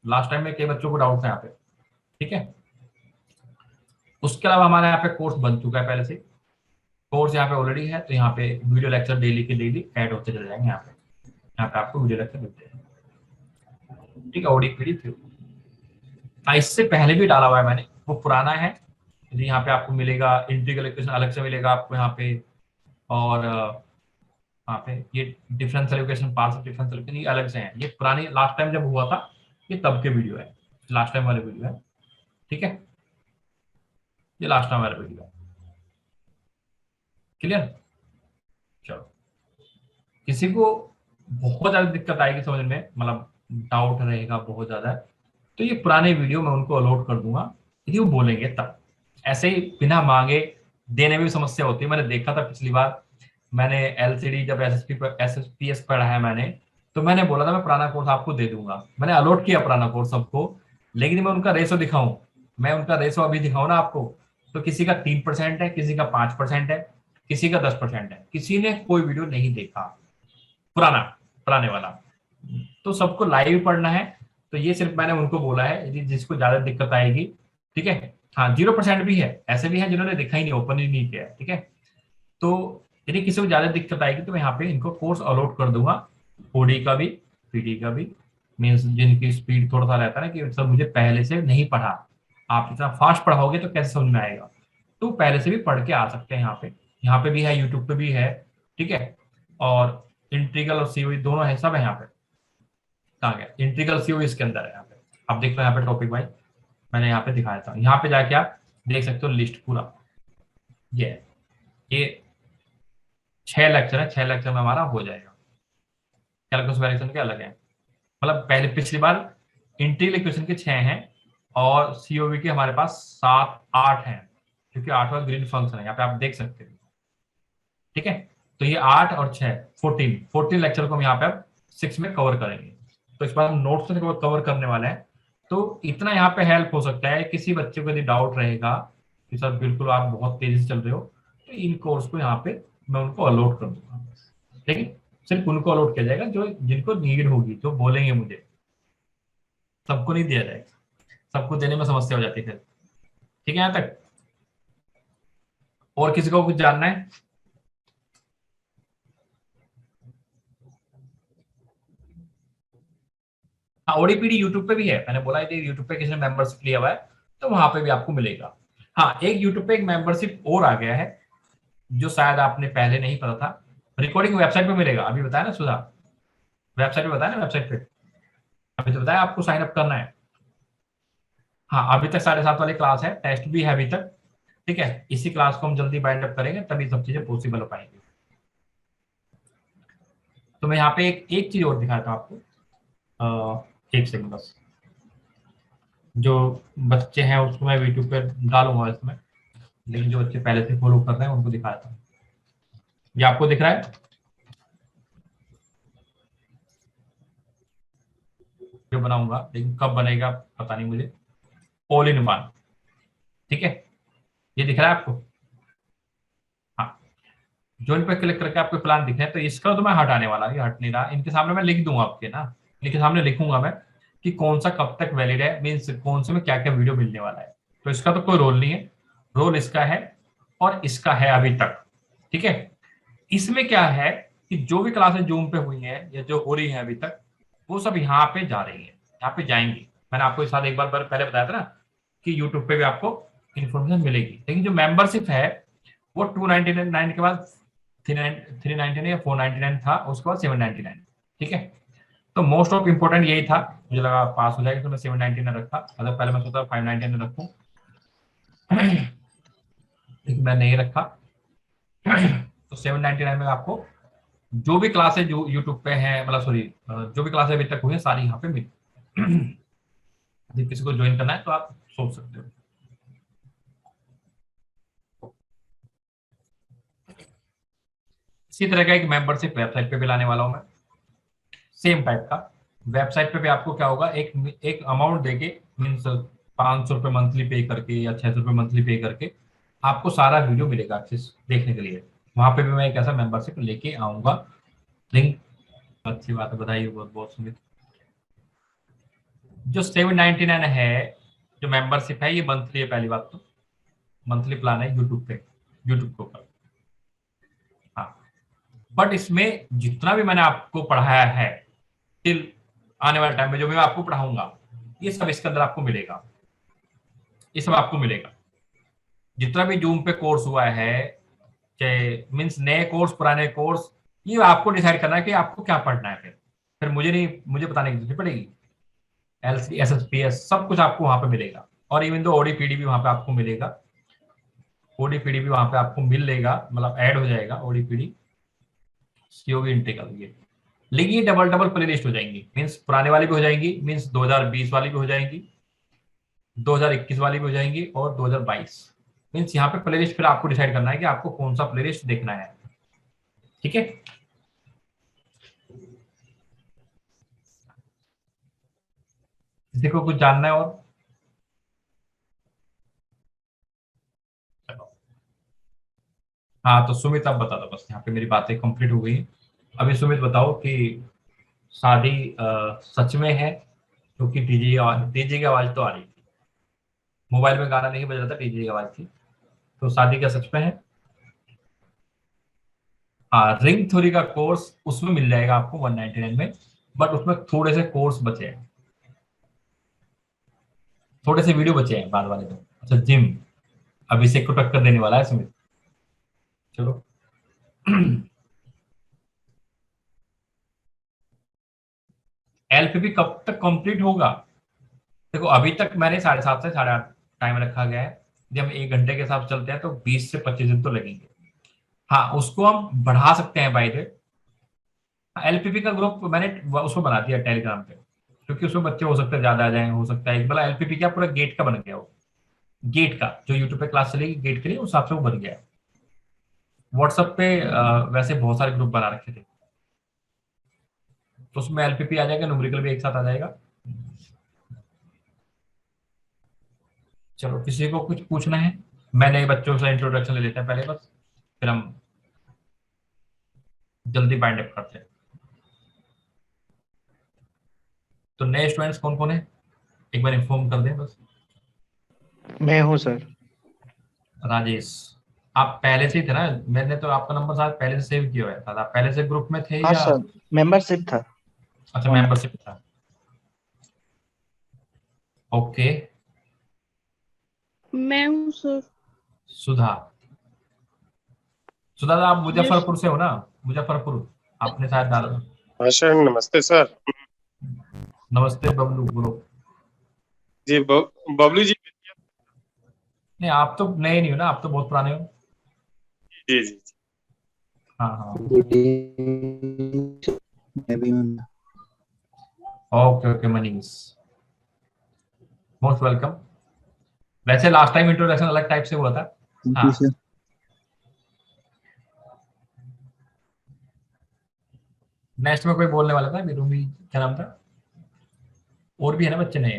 लास्ट टाइम में कई बच्चों को डाउट था यहाँ पे। ठीक है। उसके अलावा हमारे यहाँ पे कोर्स बन चुका है पहले से, कोर्स यहाँ पे ऑलरेडी है, तो यहाँ पे वीडियो लेक्चर डेली के डेली ऐड होते चले जाएंगे यहाँ पे। यहाँ पे आपको वीडियो लेक्चर मिलते हैं, ठीक है, ओडीपीडी थ्रू। इससे पहले भी डाला हुआ है मैंने, वो पुराना है। यहाँ पे आपको मिलेगा इंटीग्रल इक्वेशन अलग से मिलेगा आपको यहाँ पे, और यहाँ पे ये differential equation, partial differential equation ये अलग से हैं। ये पुरानी लास्ट टाइम जब हुआ था ये तब के वीडियो है, लास्ट टाइम वाले वीडियो है, ठीक है, ये लास्ट टाइम वाला वीडियो है। क्लियर? चलो, किसी को बहुत ज्यादा दिक्कत आएगी समझ में, मतलब डाउट रहेगा बहुत ज्यादा, तो ये पुराने वीडियो मैं उनको अलॉट कर दूंगा, यदि वो बोलेंगे तब। ऐसे ही बिना मांगे देने में भी समस्या होती है। मैंने देखा था पिछली बार, मैंने एलसीडी जब एसएसपीएस पढ़ा है मैंने, तो मैंने बोला था मैं पुराना कोर्स आपको दे दूंगा, मैंने अलॉट किया पुराना कोर्स सबको, लेकिन मैं उनका रेशो दिखाऊं, मैं उनका रेशो अभी दिखाऊं ना आपको, तो किसी का 3% है, किसी का 5% है, किसी का 10% है, किसी ने कोई वीडियो नहीं देखा पुराना, पुराने वाला। तो सबको लाइव पढ़ना है, तो ये सिर्फ मैंने उनको बोला है, यदि जिसको ज्यादा दिक्कत आएगी, ठीक है। हाँ, 0% भी है, ऐसे भी है जिन्होंने देखा ही नहीं, ओपन ही नहीं किया, ठीक है। तो यदि किसी को ज्यादा दिक्कत आएगी तो मैं यहाँ पे इनको कोर्स अलॉट कर दूंगा, ओडी का भी, पीडी का भी। मीन्स जिनकी स्पीड थोड़ा सा रहता है ना कि सर मुझे पहले से नहीं पढ़ा, आप इतना फास्ट पढ़ाओगे तो कैसे समझ में आएगा, तो पहले से भी पढ़ के आ सकते हैं। यहाँ पे भी है, यूट्यूब पे भी है, ठीक है। और इंटीग्रल और सीओई दोनों है, सब है यहाँ पे। कहाँ गया इंटीग्रल सीओई? इसके अंदर है यहाँ पे, आप देख लो यहाँ पे टॉपिक वाइज मैंने यहाँ पे दिखाया था। यहाँ पे जाके आप देख सकते हो लिस्ट पूरा, ये 6 लेक्चर है, 6 लेक्चर में हमारा हो जाएगा। कैलकुलस वेरिएशन के अलग है, मतलब पहले पिछली बार इंटीग्रल इक्वेशन के 6 हैं और सीओवी के हमारे पास 7 8 हैं, क्योंकि 8वां ग्रीन फंक्शन है, यहाँ पे आप देख सकते हो, ठीक है। तो ये 8 और 6 14 लेक्चर को हम यहाँ पे अब 6 में कवर करेंगे। तो इस बार हम नोट्स से कवर करने वाले हैं। तो इतना यहाँ पे हेल्प हो सकता है, किसी बच्चे को यदि डाउट रहेगा कि सर बिल्कुल आप बहुत तेजी से चल रहे हो, तो इन कोर्स को यहाँ पे मैं उनको अलॉट कर दूंगा, लेकिन सिर्फ उनको अलॉट किया जाएगा जो जिनको नीड होगी, जो बोलेंगे मुझे, सबको नहीं दिया जाएगा, सबको देने में समस्या हो जाती है फिर, ठीक है यहाँ तक। और किसी को कुछ जानना है? हाँ, ओडीपीडी यूट्यूब पे भी है, मैंने बोला है यूट्यूब पे किसी ने मेंबरशिप लिया हुआ है तो वहां पे भी आपको मिलेगा। हाँ, एक यूट्यूब पे एक मेंबरशिप और आ गया है, जो शायद आपने पहले नहीं पता था। रिकॉर्डिंग वेबसाइट पे मिलेगा, अभी बताया ना सुधा, वेबसाइट पे बताया ना, वेबसाइट पे अभी तो बताया आपको साइन अप करना है। हाँ, अभी तक 7:30 वाली क्लास है, टेस्ट भी है अभी तक, ठीक है। इसी क्लास को हम जल्दी बाइंड अप करेंगे तभी सब चीजें पॉसिबल हो पाएंगी। तो मैं यहाँ पे एक चीज और दिखाता हूँ आपको, एक सेकंड बस। जो बच्चे हैं उसको मैं यूट्यूब पे डालूंगा इसमें, लेकिन जो बच्चे पहले से फॉलो कर रहे हैं उनको दिखाता हूँ। ये आपको दिख रहा है, जो बनाऊंगा, लेकिन कब बनेगा पता नहीं मुझे। ऑल इन वन, ठीक है, ये दिख रहा है आपको? हाँ, जो इन पर क्लिक करके आपको प्लान दिख रहे हैं, तो इसका तो मैं हटाने वाला, ये हट नहीं रहा। इनके सामने मैं लिख दूंगा आपके ना, इनके सामने लिखूंगा मैं कि कौन सा कब तक वैलिड है, मीन्स कौन से में क्या क्या वीडियो मिलने वाला है। तो इसका तो कोई रोल नहीं है, रोल इसका है और इसका है अभी तक, ठीक है। इसमें क्या है कि जो भी क्लासेस जूम पे हुई हैं या जो हो रही है अभी तक, वो सब यहाँ पे जा रही है, यहाँ पे जाएंगी। मैंने आपको इस साथ एक बार पहले बताया था ना कि यूट्यूब पे भी आपको इन्फॉर्मेशन मिलेगी, लेकिन जो मेंबरशिप है वो 299 के बाद 399 या 499 था, उसके बाद 799, ठीक है। तो मोस्ट ऑफ इम्पोर्टेंट यही था, मुझे लगा पास हो जाएगा तो मैं 799 रखा, अगर पहले मैं सोचा 599 रखूं, लेकिन मैं नहीं रखा। तो 799 में आपको जो भी क्लासेज जो यूट्यूब पे है, मतलब सॉरी, जो भी क्लासेज अभी तक हुई है सारी यहाँ पे मिल। यदि किसी को ज्वाइन करना है तो आप सोच सकते हो। इसी तरह का एक मेंबरशिप वेबसाइट पे भी लाने वाला हूँ मैं, सेम टाइप का। वेबसाइट पे भी आपको क्या होगा, एक एक अमाउंट देके, मीन्स 500 रुपये मंथली पे करके या 600 रुपये मंथली पे करके आपको सारा वीडियो मिलेगा एक्सेस देखने के लिए। वहां पे भी मैं एक ऐसा मेंबरशिप लेके आऊंगा, लिंक। अच्छी बात है, बधाई हो बहुत बहुत सुमित। जो 799 है, जो मेंबरशिप है, ये मंथली है, पहली बात तो मंथली प्लान है यूट्यूब पे, यूट्यूब के ऊपर। हाँ, बट इसमें जितना भी मैंने आपको पढ़ाया है टिल आने वाले टाइम में जो मैं आपको पढ़ाऊंगा, ये सब इसके अंदर आपको मिलेगा, ये सब आपको मिलेगा। जितना भी जूम पे कोर्स हुआ है, चाहे मीन्स नए कोर्स पुराने कोर्स, ये आपको डिसाइड करना है कि आपको क्या पढ़ना है। फिर मुझे नहीं, मुझे बताने की जरूरत पड़ेगी। एलसी एसएसपीएस सब कुछ आपको वहां पे मिलेगा, और इवन दो ओडीपीडी भी वहां पे आपको मिलेगा। ओडीपीडी भी वहां पे आपको मिल लेगा, मतलब ऐड हो जाएगा ओडीपीडी, सीओवी इंटीग्रल ये। लेकिन ये डबल डबल प्ले लिस्ट हो जाएंगी, मीन्स पुराने वाली भी हो जाएंगी, मीन्स 2020 वाली भी हो जाएंगी, 2021 वाली भी हो जाएंगी, और 2022। मीन्स यहाँ पे प्ले लिस्ट फिर आपको डिसाइड करना है कि आपको कौन सा प्ले लिस्ट देखना है। ठीक है, किसी को कुछ जानना है और? हाँ, तो सुमित आप बता दो, बस यहाँ पे मेरी बातें कंप्लीट हो गई। अभी सुमित बताओ कि शादी सच में है, क्योंकि डीजे की आवाज तो आ रही थी, मोबाइल में गाना नहीं बज रहा था, डीजे की आवाज थी। तो शादी क्या सच में है? हाँ, रिंग थ्योरी का कोर्स उसमें मिल जाएगा आपको 199 में, बट उसमें थोड़े से कोर्स बचे हैं, थोड़े से वीडियो बचे हैं बाद वाले तो। अच्छा, जिम अभिषेक को टक्कर देने वाला है सुमित। चलो एलपीपी कब तक कंप्लीट होगा? देखो अभी तक मैंने 7:30 से 8:30 टाइम रखा गया है। यदि हम 1 घंटे के हिसाब से चलते हैं तो 20 से 25 दिन तो लगेंगे। हाँ, उसको हम बढ़ा सकते हैं बाय द। एलपीपी का ग्रुप मैंने उसमें बना दिया टेलीग्राम पे, क्योंकि उसमें बच्चे हो सकते हैं ज्यादा आ जाए, हो सकता है एक मतलब एलपीपी क्या पूरा गेट का बन गया हो, गेट का जो यूट्यूब पे क्लास चलेगी गेट के लिए, उस हिसाब से वो बन गया है। व्हाट्सएप पे वैसे बहुत सारे ग्रुप बना रखे थे, तो उसमें एलपीपी आ जाएगा, न्यूमेरिकल भी एक साथ आ जाएगा। चलो, किसी को कुछ पूछना है? मैं नए बच्चों से इंट्रोडक्शन ले लेते हैं पहले बस, फिर हम जल्दी बाइंड अप करते हैं। तो नए स्टूडेंट्स कौन कौन है, एक बार इन्फॉर्म कर दें बस। मैं हूँ सर। राजेश, आप पहले से ही थे ना? मैंने तो आपका नंबर शायद पहले से सेव किया हुआ था, आप पहले से ग्रुप में थे हाँ या? सर, मेंबरशिप था। अच्छा, मेंबरशिप था। ओके। मैं हूँ सर। सुधा, सुधा आप यस। मुजफ्फरपुर से हो ना? मुजफ्फरपुर आपने शायद डाला। हाँ सर, नमस्ते सर। नमस्ते बबलू, बोलो। जी बबलू जी। नहीं, आप तो नए नहीं हो ना, आप तो बहुत पुराने हो। जी जी। हाँ हाँ, मैं भी हूँ। Okay okay Manish, most welcome. वैसे लास्ट टाइम इंट्रोडक्शन अलग टाइप से हुआ था। हाँ, नेक्स्ट में कोई बोलने वाला था, रूमी क्या नाम था? और भी है ना बच्चे नए,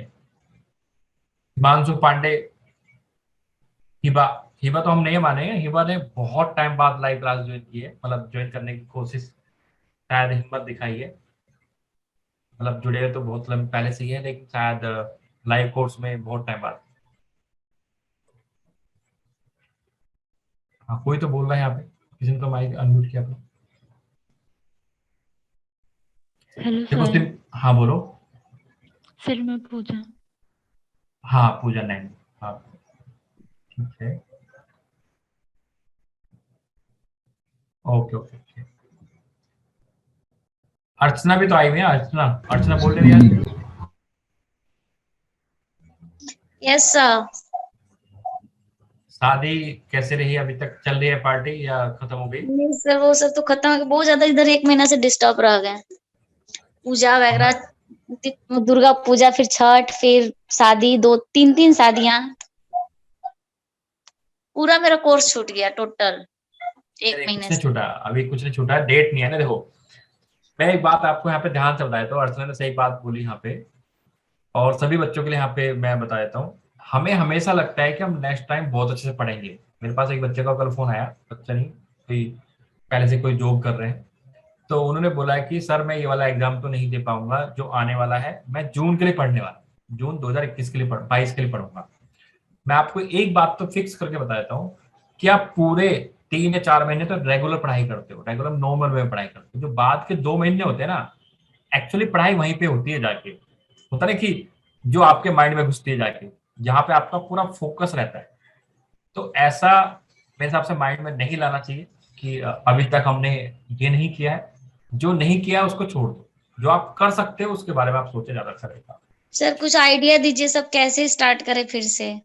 हिमांशु पांडे, हिबा। हिबा तो हम नहीं मानेंगे, हिबा ने बहुत टाइम बाद लाइव क्लास ज्वाइन की है, मतलब ज्वाइन करने की कोशिश, शायद हिम्मत दिखाई है। मतलब जुड़े तो बहुत लंबे पहले से ही है, लेकिन शायद लाइव कोर्स में बहुत टाइम बाद। हाँ, कोई तो बोल रहा है यहाँ पे, किसी ने तो माइक अनम्यूट किया था। हेलो देखो सर। हाँ बोलो। सर मैं पूजा। हाँ, पूजा नैन। हाँ, ठीक है, ओके ओके ओके। अर्चना भी तो आई हुई है, अर्चना, अर्चना बोल रही है। Yes sir. शादी कैसे रही? अभी तक चल रही है पार्टी या खत्म हो गई? नहीं सर, वो सब तो खत्म हो गया। बहुत ज्यादा इधर 1 महीना से डिस्टर्ब रह गए। पूजा वगैरह, दुर्गा पूजा, फिर छठ, फिर शादी, 2 3 शादियां। पूरा मेरा कोर्स छूट गया टोटल 1 महीने कुछ नहीं से। छूटा, अभी कुछ नहीं छूटा, डेट नहीं है ना। देखो, मैं एक बात आपको यहाँ पे ध्यान से बताया, तो अर्चना ने सही बात बोली यहाँ पे, और सभी बच्चों के लिए यहाँ पे मैं बता देता हूँ। हमें हमेशा लगता है कि हम नेक्स्ट टाइम बहुत अच्छे से पढ़ेंगे। मेरे पास एक बच्चे का कल फोन आया, बच्चा नहीं, कोई पहले से कोई जॉब कर रहे हैं, तो उन्होंने बोला कि सर मैं ये वाला एग्जाम तो नहीं दे पाऊंगा जो आने वाला है, मैं जून के लिए पढ़ने वाला हूँ, जून 2021 के लिए 22 के लिए पढ़ूंगा। मैं आपको एक बात तो फिक्स करके बता देता हूँ कि आप पूरे 3 या 4 महीने तो रेगुलर पढ़ाई करते हो, रेगुलर नॉर्मल वे में पढ़ाई करते हो। जो बाद के 2 महीने होते हैं ना, एक्चुअली पढ़ाई वहीं पे होती है जाके, होता है कि जो आपके माइंड में घुसती है जाके, जहाँ पे आपका पूरा फोकस रहता है। तो ऐसा मेरे हिसाब से माइंड में नहीं लाना चाहिए कि अभी तक हमने ये नहीं किया है। जो नहीं किया है उसको छोड़ दो, जो आप कर सकते हो उसके बारे में आप सोचे, ज्यादा अच्छा रहेगा। सर कुछ आइडिया दीजिए, सब कैसे स्टार्ट करें फिर से?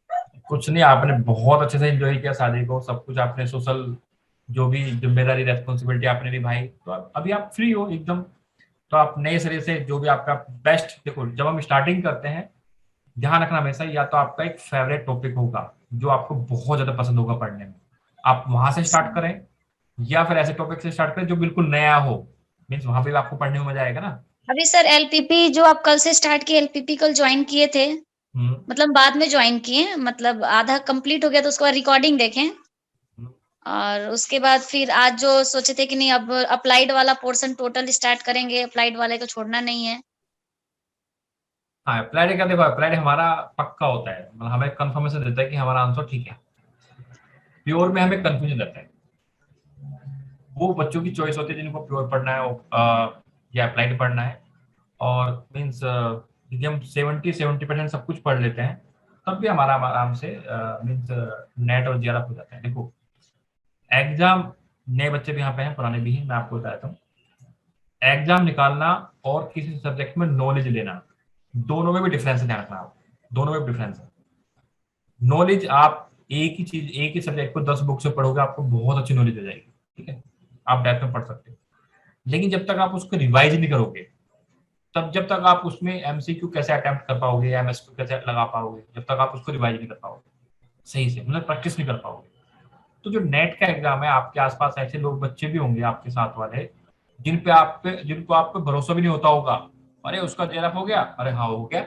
कुछ नहीं, आपने बहुत अच्छे से एंजॉय किया शादी को, सब कुछ आपने सोशल जो भी जिम्मेदारी रेस्पॉन्सिबिलिटी आपने निभाई, तो अभी आप फ्री हो एकदम। तो आप नए सिरे से जो भी आपका बेस्ट, देखो जब हम स्टार्टिंग करते हैं ध्यान रखना हमेशा, या तो आपका एक फेवरेट टॉपिक होगा जो आपको बहुत ज्यादा पसंद होगा पढ़ने में, आप वहां से स्टार्ट करें, या फिर ऐसे टॉपिक से स्टार्ट करें जो बिल्कुल नया हो, मीन्स वहां पे भी आपको पढ़ने में मजा आएगा ना। अभी सर एलपीपी जो आप कल से स्टार्ट किए, एलपीपी कल ज्वाइन किए थे, मतलब बाद में ज्वाइन किए, मतलब आधा कंप्लीट हो गया तो उसके बाद रिकॉर्डिंग देखें, और उसके बाद फिर आज जो सोचे थे कि नहीं अब अप्लाइड वाला पोर्शन टोटल स्टार्ट करेंगे, अप्लाइड वाले को छोड़ना नहीं है। हाँ, अप्लाइड का देखो, अप्लाइड हमारा पक्का होता है, मतलब हमें कंफर्मेशन देता है कि हमारा आंसर ठीक है। प्योर में हमें कंफ्यूजन रहता है, वो बच्चों की चॉइस होती है जिनको प्योर पढ़ना है या अप्लाइड पढ़ना है। और मीन्स यदि हम 70% सब कुछ पढ़ लेते हैं तब भी हमारा आराम से मीन्स नेट और जीआरएफ हो जाता है। देखो एग्जाम, नए बच्चे भी यहाँ पे हैं, पुराने भी हैं, मैं आपको बता देता हूँ। एग्जाम निकालना और किसी सब्जेक्ट में नॉलेज लेना, दोनों में भी डिफरेंस ध्यान रखना आप, दोनों में डिफरेंस है। नॉलेज आप एक ही चीज, एक ही सब्जेक्ट को 10 बुक से पढ़ोगे आपको बहुत अच्छी नॉलेज हो जाएगी, ठीक है, आप डेप्थ में पढ़ सकते हो। लेकिन जब तक आप उसको रिवाइज नहीं करोगे, तब जब तक आप उसमें एमसीक्यू कैसे अटेम्प्ट कर पाओगे, एमएसक्यू कैसे लगा पाओगे, जब तक आप उसको रिवाइज नहीं कर पाओगे सही से, मतलब प्रैक्टिस नहीं कर पाओगे। तो जो नेट का एग्जाम है, आपके आसपास ऐसे लोग, बच्चे भी होंगे आपके साथ वाले, जिनको आप पे भरोसा भी नहीं होता होगा, अरे उसका जेआरएफ हो गया, अरे हाँ हो गया।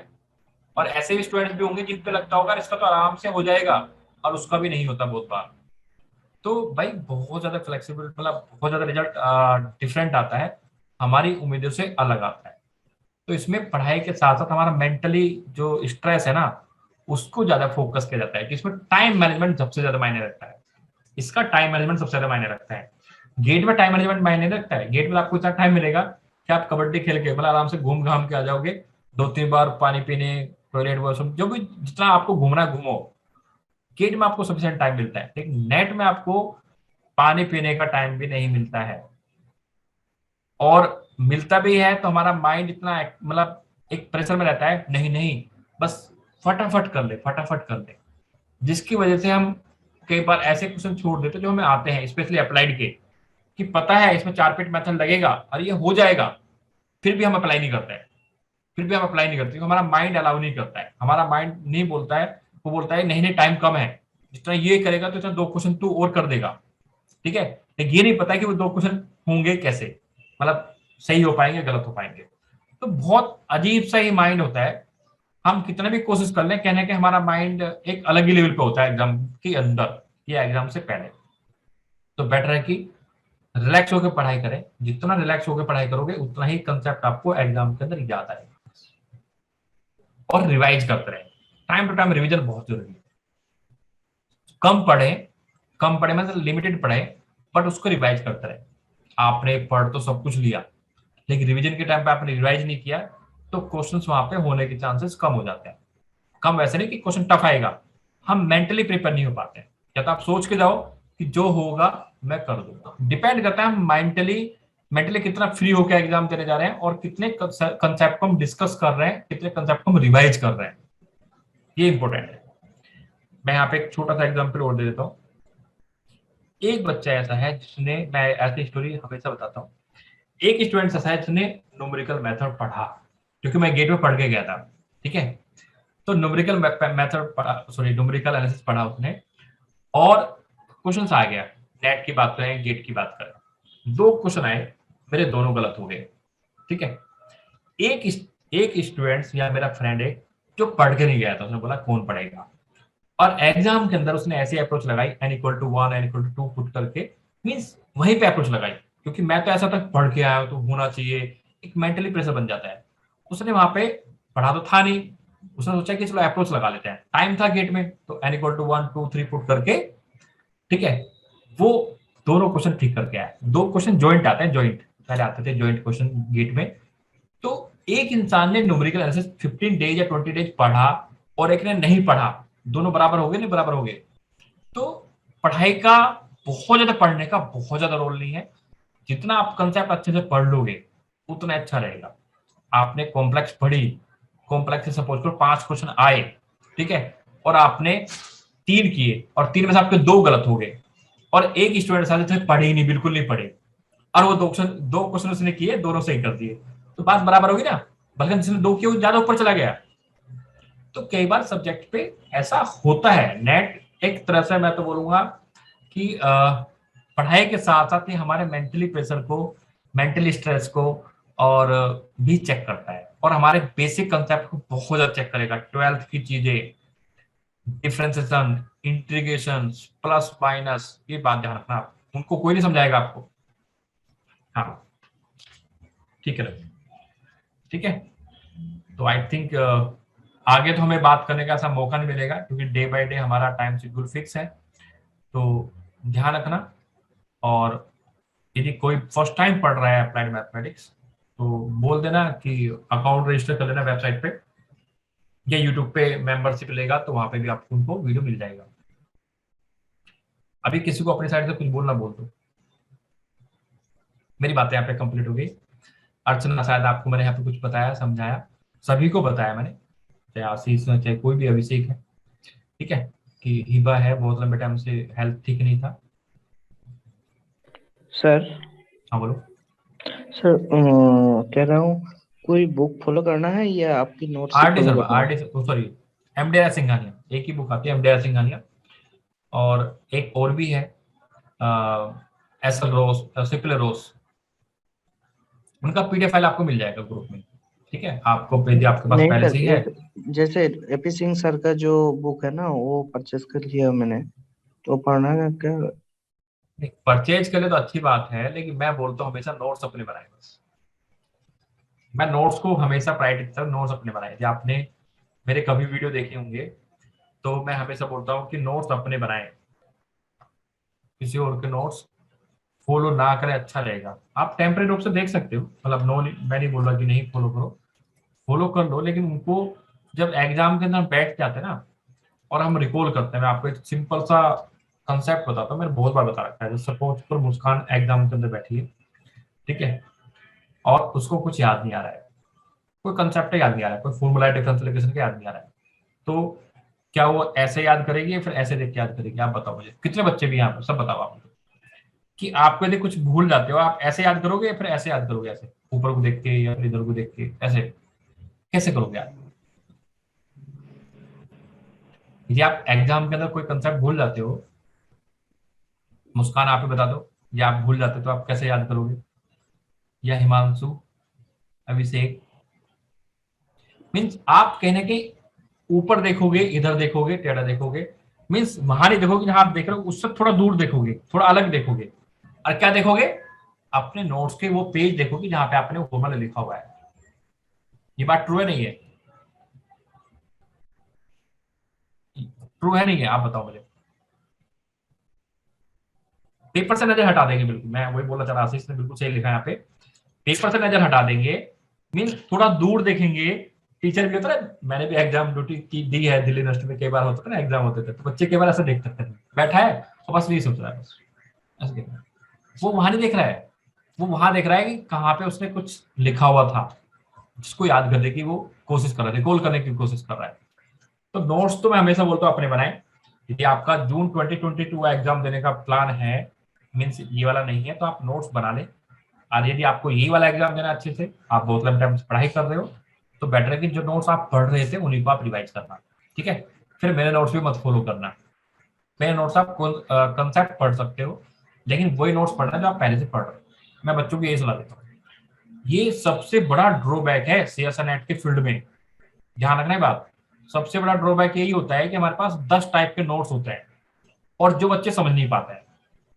और ऐसे भी स्टूडेंट्स भी होंगे जिन पे लगता होगा इसका तो आराम से हो जाएगा, और उसका भी नहीं होता बहुत बार। तो भाई बहुत ज्यादा फ्लेक्सिबल, मतलब बहुत ज्यादा रिजल्ट डिफरेंट आता है, हमारी उम्मीदों से अलग आता है। तो इसमें पढ़ाई के साथ साथ हमारा मेंटली जो स्ट्रेस है ना, उसको ज्यादा फोकस किया जाता है कि इसमें टाइम मैनेजमेंट सबसे ज्यादा मायने रखता है। इसका टाइम मैनेजमेंट सबसे ज्यादा मायने रखता है। गेट में टाइम मैनेजमेंट मायने रखता है, गेट में आपको इतना टाइम मिलेगा कि आप कबड्डी खेल के मतलब आराम से घूम घाम के आ जाओगे, 2-3 बार पानी पीने, टॉयलेट, वॉशरूम, जो भी जितना आपको घूमना घूमो। गेट में आपको सफिशिएंट टाइम मिलता है, लेकिन नेट में आपको पानी पीने का टाइम भी नहीं मिलता है, और मिलता भी है तो हमारा माइंड इतना मतलब एक प्रेशर में रहता है, नहीं नहीं बस फटाफट कर ले, फटाफट कर ले, जिसकी वजह से हम कई बार ऐसे क्वेश्चन छोड़ देते जो हमें आते हैं, स्पेशली अप्लाइड के, कि पता है इसमें 4 पिट मेथड लगेगा और ये हो जाएगा, फिर भी हम अप्लाई नहीं करते हैं, फिर भी हम अप्लाई नहीं करते, हमारा माइंड अलाउ नहीं करता है, हमारा माइंड नहीं बोलता है, वो बोलता है नहीं नहीं टाइम कम है, जितना ये करेगा तो इतना 2 क्वेश्चन तू और कर देगा, ठीक है। लेकिन ये नहीं पता कि वो 2 क्वेश्चन होंगे कैसे, मतलब सही हो पाएंगे गलत हो पाएंगे। तो बहुत अजीब सा ही माइंड होता है, हम कितना भी कोशिश कर लें, कहने के हमारा माइंड एक अलग ही लेवल पे होता है एग्जाम के अंदर या एग्जाम से पहले। तो बेटर है कि रिलैक्स होकर पढ़ाई करें, जितना रिलैक्स होकर पढ़ाई करोगे उतना ही कंसेप्ट आपको एग्जाम के अंदर याद आएगा। और रिवाइज करते रहे, टाइम टू टाइम रिवीजन बहुत जरूरी है। कम पढ़े मतलब लिमिटेड पढ़े, बट उसको रिवाइज करते रहे। आपने पढ़ तो सब कुछ लिया, लेकिन रिवीजन के टाइम पे आपने रिवाइज नहीं किया, तो क्वेश्चंस वहां पे होने के चांसेस कम हो जाते हैं। कम वैसे नहीं कि क्वेश्चन टफ आएगा, हम मेंटली प्रिपेयर नहीं हो पाते हैं, या तो आप सोच के जाओ कि जो होगा मैं कर दूंगा। डिपेंड करता है हम मेंटली कितना फ्री होकर एग्जाम देने जा रहे हैं, और कितने कंसेप्ट को हम डिस्कस कर रहे हैं, कितने कंसेप्ट को हम रिवाइज कर रहे हैं, ये इंपॉर्टेंट है। मैं यहाँ पे एक छोटा सा एग्जाम्पल और दे देता हूँ। एक बच्चा ऐसा है जिसने, मैं ऐसी स्टोरी हमेशा बताता हूँ, एक स्टूडेंट ऐसा है जिसने न्यूमेरिकल मेथड पढ़ा, क्योंकि मैं गेट में पढ़ के गया था, ठीक है। तो न्यूमेरिकल एनालिसिस पढ़ा उसने, और क्वेश्चंस आ गया, नेट की बात करें गेट की बात करें, 2 क्वेश्चन आए, मेरे दोनों गलत हो गए, ठीक है। एक स्टूडेंट या मेरा फ्रेंड है जो पढ़ के नहीं गया था, उसने बोला कौन पढ़ेगा, और एग्जाम के अंदर उसने ऐसी अप्रोच लगाई, n=1 n=2 पुट करके, मींस वहीं पे अप्रोच लगाई, क्योंकि मैं तो ऐसा तक पढ़ के आया हूं तो होना चाहिए, एक मेंटली प्रेशर बन जाता है। उसने वहां पे पढ़ा तो था नहीं, उसने सोचा कि चलो अप्रोच लगा लेते हैं, टाइम था गेट में, तो n=1 2 3 पुट करके, ठीक है, वो दोनों क्वेश्चन ठीक करके आया। 2 क्वेश्चन ज्वाइंट आते हैं, ज्वाइंट पहले आते थे ज्वाइंट क्वेश्चन गेट में। तो एक इंसान ने न्यूमेरिकल एनालिसिस 15 डेज या 20 डेज पढ़ा और एक ने नहीं पढ़ा, दोनों बराबर हो गए, नहीं बराबर हो गए। तो पढ़ाई का बहुत ज्यादा, पढ़ने का बहुत ज्यादा रोल नहीं है। जितना आप कंसेप्ट अच्छे से पढ़ लोगे उतना अच्छा रहेगा। आपने कॉम्प्लेक्स पढ़ी, कॉम्प्लेक्स से सपोज करो 5 क्वेश्चन आए, ठीक है, और आपने 3 किए और 3 में से आपके 2 गलत हो गए, और एक स्टूडेंट साथ थे पढ़े ही नहीं, बिल्कुल नहीं पढ़े, और वो 2 क्वेश्चन उसने किए, दोनों सही कर दिए, तो बात बराबर होगी ना, बल्कि जिसने 2 किए वो ज्यादा ऊपर चला गया। तो कई बार सब्जेक्ट पे ऐसा होता है। नेट एक तरह से मैं तो बोलूंगा कि पढ़ाई के साथ साथ ही हमारे मेंटली प्रेशर को, मेंटली स्ट्रेस को और भी चेक करता है, और हमारे बेसिक कंसेप्ट को बहुत ज्यादा चेक करेगा। 12th की चीजें, डिफरेंशिएशन, इंटीग्रेशन, प्लस माइनस, ये बात ध्यान रखना। उनको कोई नहीं समझाएगा आपको। हाँ ठीक है, ठीक है। तो आई थिंक आगे तो हमें बात करने का ऐसा मौका नहीं मिलेगा, क्योंकि डे बाय डे हमारा टाइम शेड्यूल फिक्स है। तो ध्यान रखना, और यदि कोई फर्स्ट टाइम पढ़ रहा है अप्लाइड मैथमेटिक्स तो बोल देना कि अकाउंट रजिस्टर कर लेना वेबसाइट पे, या यूट्यूब पे मेंबरशिप लेगा तो वहां पे भी आपको उनको वीडियो मिल जाएगा। अभी किसी को अपनी साइड से कुछ बोलना बोल दो। मेरी बातें यहाँ पे कंप्लीट हो गई। अर्चना, शायद आपको मैंने यहाँ पे कुछ बताया, समझाया, सभी को बताया मैंने, चाहे आशीष है चाहे कोई भी, अभिषेक है, ठीक है, कि हिबा है, बहुत लंबे टाइम से हेल्थ ठीक नहीं था। सर। हाँ बोलो। सर कह रहा हूँ, कोई बुक फॉलो करना है या आपकी notes R D follow Sharma, करना है? R D, sorry, MDR Singhania, एक ही बुक आती है, एमडीआर सिंघानिया, और एक और भी है एसएल रोस, सिपले रोस, उनका पीडीएफ फाइल आपको मिल जाएगा ग्रुप में, ठीक है। आपको पेज आपके पास नहीं पहले सर, से ही है। जैसे एपी सिंह सर का जो बुक है ना, वो परचेस कर लिया मैंने, तो पढ़ना है क्या? परचेज कर ले तो अच्छी बात है, लेकिन मैं बोलता हूँ हमेशा नोट्स अपने बनाए। बस मैं नोट्स को हमेशा प्रायोरिटी देता हूँ, नोट्स अपने बनाए। जो आपने मेरे कभी वीडियो देखे होंगे तो मैं हमेशा बोलता हूँ कि नोट्स अपने बनाए, किसी और के नोट्स फॉलो ना करें, अच्छा रहेगा। आप टेम्परेरी रूप से देख सकते हो, मतलब नो, मैं नहीं बोल रहा कि नहीं फॉलो करो, फॉलो कर लो, लेकिन उनको जब एग्जाम के अंदर बैठ जाते हैं ना और हम रिकॉल करते हैं। मैं आपको एक सिंपल सा कंसेप्ट बताता हूँ, मैंने बहुत बार बता रखा है। सपोज पर मुस्कान एग्जाम के अंदर बैठी है, ठीक है, और उसको कुछ याद नहीं आ रहा है, कोई कंसेप्ट याद नहीं आ रहा है, कोई फॉर्मूला डिफरेंशिएशन का याद नहीं आ रहा है, तो क्या वो ऐसे याद करेगी या फिर ऐसे देख के याद करेगी? आप बताओ मुझे, कितने बच्चे भी यहाँ पर, सब बताओ आप मुझे, कि आपको यदि कुछ भूल जाते हो आप ऐसे याद करोगे या फिर ऐसे याद करोगे, ऐसे ऊपर को देख के या फिर इधर को देख के, ऐसे कैसे करोगे आप? यदि आप एग्जाम के अंदर कोई कंसेप्ट भूल जाते हो, मुस्कान आप ही बता दो, या आप भूल जाते तो आप कैसे याद करोगे? या हिमांशु, अभिषेक, मीन्स आप कहने के ऊपर देखोगे, इधर देखोगे, टेढ़ा देखोगे, मीन्स वहां नहीं देखोगे जहां आप देख रहे हो, उससे थोड़ा दूर देखोगे, थोड़ा अलग देखोगे, और क्या देखोगे? अपने नोट्स के वो पेज देखोगे जहां पे आपने वो फॉर्मूला लिखा हुआ है। ये बात ट्रू है नहीं है? ट्रू है नहीं है? आप बताओ मुझे। पेपर से नजर हटा देंगे, बिल्कुल मैं वही बोला, चला आशीष ने बिल्कुल सही लिखा है यहाँ पे, पेपर से नजर हटा देंगे, मीन्स थोड़ा दूर देखेंगे। टीचर भी होता है, मैंने भी एग्जाम ड्यूटी की दी है दिल्ली यूनिवर्सिटी में, कई बार होता था ना एग्जाम होते थे, तो बच्चे कई बार ऐसे देखते थे, बैठा है और बस नहीं सोच रहा है, बस ऐसे देख रहा है। वो वहां नहीं देख रहा है, वो वहां देख रहा है कि कहाँ पे उसने कुछ लिखा हुआ था, जिसको याद करने की वो कोशिश कर रहा है, रिकॉल करने की कोशिश कर रहा है। तो नोट्स तो मैं हमेशा बोलता हूँ अपने बनाए। यदि आपका जून 2022 एग्जाम देने का प्लान है, मीन्स ये वाला नहीं है, तो आप नोट्स बना लें। और यदि आपको यही वाला एग्जाम देना अच्छे से, आप बहुत लंबे टाइम से पढ़ाई कर रहे हो, तो बेटर है कि जो नोट्स आप पढ़ रहे थे उन्हीं को आप रिवाइज करना, ठीक है। फिर मेरे नोट्स भी मत फॉलो करना। मेरे नोट्स आप कंसेप्ट पढ़ सकते हो, लेकिन वही नोट्स पढ़ना जो आप पहले से पढ़ रहे हो। मैं बच्चों को यही सलाह देता हूँ। ये सबसे बड़ा ड्रॉबैक है सीएसई नेट के फील्ड में, ध्यान रखना है बात। सबसे बड़ा ड्रॉबैक यही होता है कि हमारे पास 10 टाइप के नोट्स होते हैं, और जो बच्चे समझ नहीं पाते हैं,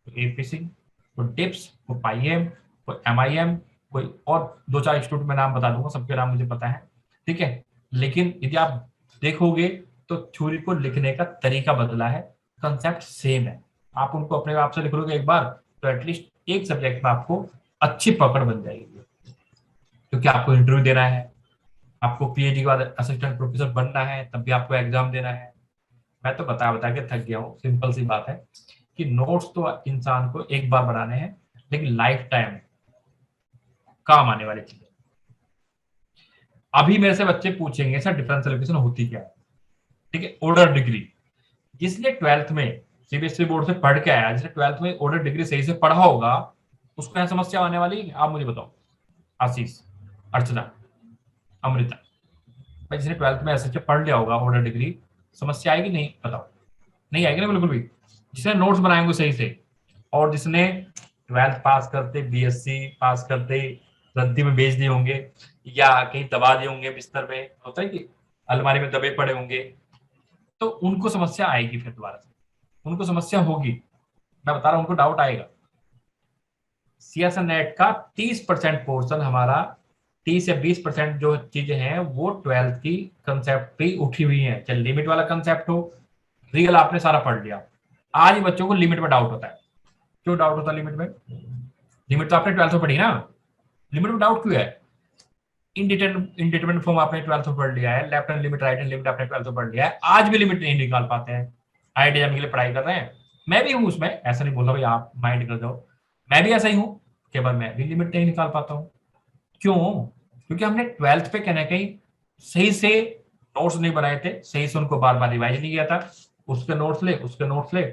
तो एपीसी, कोई डिप्स, कोई पाईएम, कोई एमआईएम, कोई और 2-4 इंस्टीट्यूट में नाम बता दूंगा, सबके नाम मुझे पता है, ठीक है। लेकिन यदि आप देखोगे तो थ्योरी को लिखने का तरीका बदला है, कंसेप्ट सेम है। आप उनको अपने आप से लिख लोगे एक बार, तो एटलीस्ट एक सब्जेक्ट में आपको अच्छी पकड़ बन जाएगी, क्योंकि आपको इंटरव्यू देना है, आपको पीएचडी के बाद असिस्टेंट प्रोफेसर बनना है, तब भी आपको एग्जाम देना है। मैं तो बता बता के थक गया हूँ। सिंपल सी बात है कि नोट्स तो इंसान को एक बार बनाने हैं, लेकिन लाइफ टाइम काम आने वाली चीज। अभी मेरे से बच्चे पूछेंगे सर डिफरेंशियल इक्वेशन होती क्या है, ठीक है, ऑर्डर डिग्री। जिसने 12th में सीबीएसई बोर्ड से पढ़ के आया, जिसने 12th में ऑर्डर डिग्री सही से पढ़ा होगा, उसको यहाँ समस्या आने वाली है? आप मुझे बताओ, आशीष, अर्चना, अमृता, भाई जिसने 12th में ऐसे पढ़ लिया होगा ऑर्डर डिग्री, समस्या आएगी नहीं? बताओ, नहीं आएगी ना बिल्कुल भी। जिसने नोट्स बनाएंगे सही से, और जिसने 12th पास करते, बीएससी पास करते रद्दी में बेच दिए होंगे या कहीं दबा दिए होंगे बिस्तर में, होता है कि अलमारी में दबे पड़े होंगे, तो उनको समस्या आएगी, फिर दोबारा से उनको समस्या होगी। मैं बता रहा हूं, उनको डाउट आएगा। सीएसएन नेट का 30% पोर्शन हमारा, 30 या 20% जो चीजें हैं वो 12th की कंसेप्ट पे उठी हुई हैं। चाहे लिमिट वाला कंसेप्ट हो, रियल आपने सारा पढ़ लिया। आज ही बच्चों को लिमिट में डाउट होता है। क्यों डाउट होता है लिमिट में? लिमिट तो आपने 12th में पढ़ी ना, लिमिट में डाउट क्यों है? इनडिटरमिनेट फॉर्म आपने 12th में पढ़ लिया है, left hand limit, right hand limit आपने 12th में पढ़ लिया है, आज भी लिमिट नहीं निकाल पाते हैं। आईआईटी के लिए पढ़ाई कर रहे हैं, मैं भी हूँ उसमें, ऐसा नहीं बोल रहा भाई आप माइंड कर दो, मैं भी ऐसा ही हूँ, केवल मैं भी लिमिट नहीं निकाल पाता हूँ। क्यों? क्योंकि हमने 12th पे कहना कहीं सही से नोट्स नहीं बनाए थे, सही से उनको बार बार रिवाइज नहीं किया था। उसके नोट्स ले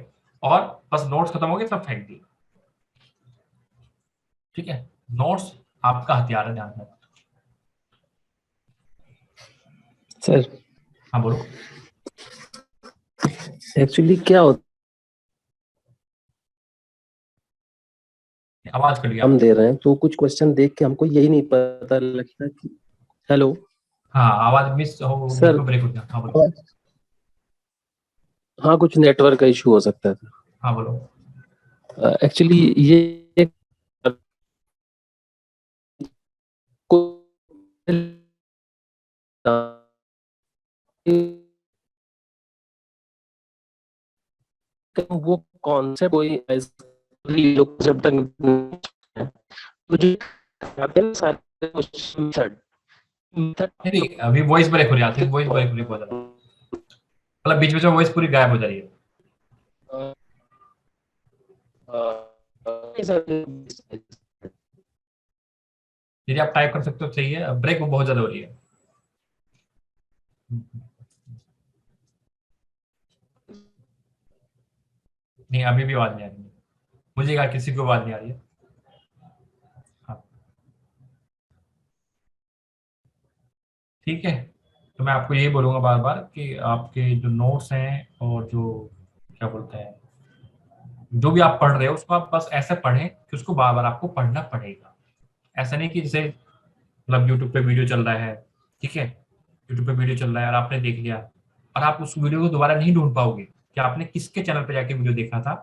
और बस नोट्स खत्म हो गए, सब फेंक दिए। ठीक है, नोट्स आपका हथियार है, ध्यान रखना। सर हाँ बोलो। एक्चुअली क्या होता, आवाज कर लिया हम दे रहे हैं तो कुछ क्वेश्चन देख के हमको यही नहीं पता लगता कि हेलो। हाँ, आवाज मिस हो, सर ब्रेक हो गया। हाँ बोलो। हाँ, कुछ नेटवर्क का इशू हो सकता था। हाँ बोलो। एक्चुअली ये वो कॉन्सेप्ट कोई जब तक तो जो सारे नहीं, अभी वॉइस ब्रेक हो रही है, वॉइस ब्रेक हो रही है, मतलब बीच में वॉइस पूरी गायब हो जा रही है। यदि आप टाइप कर सकते हो सही है, ब्रेक बहुत ज्यादा हो रही है। नहीं, अभी भी आवाज नहीं आ रही है मुझे, कहा किसी को आवाज नहीं आ रही है। हाँ ठीक है, तो मैं आपको यही बोलूंगा बार बार कि आपके जो नोट्स हैं और जो क्या बोलते हैं, जो भी आप पढ़ रहे हो उसको आप बस ऐसे पढ़ें कि उसको बार बार आपको पढ़ना पड़ेगा। ऐसा नहीं कि जैसे मतलब यूट्यूब पे वीडियो चल रहा है, ठीक है, यूट्यूब पे वीडियो चल रहा है और आपने देख लिया और आप उस वीडियो को दोबारा नहीं ढूंढ पाओगे कि आपने किसके चैनल पे जाके वीडियो देखा था।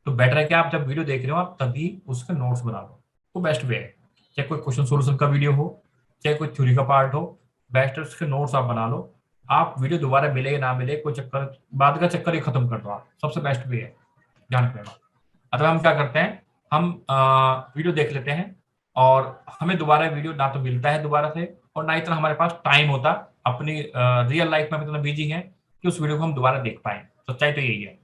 तो बेटर है कि आप जब वीडियो देख रहे हो आप तभी उसके नोट्स बना लो, वो बेस्ट वे है। चाहे कोई क्वेश्चन सोल्यूशन का वीडियो हो, चाहे कोई थ्योरी का पार्ट हो, बेस्ट है उसके नोट्स आप बना लो। आप वीडियो दोबारा मिले ना मिले कोई चक्कर, बाद का चक्कर ही खत्म कर दो आप, सबसे बेस्ट वे है, ध्यान रखना। अथवा हम क्या करते हैं, हम वीडियो देख लेते हैं और हमें दोबारा वीडियो ना तो मिलता है दोबारा से, और ना इतना हमारे पास टाइम होता, अपनी रियल लाइफ में हम इतना बिजी हैं कि उस वीडियो को हम दोबारा देख पाए। सच्चाई तो यही है।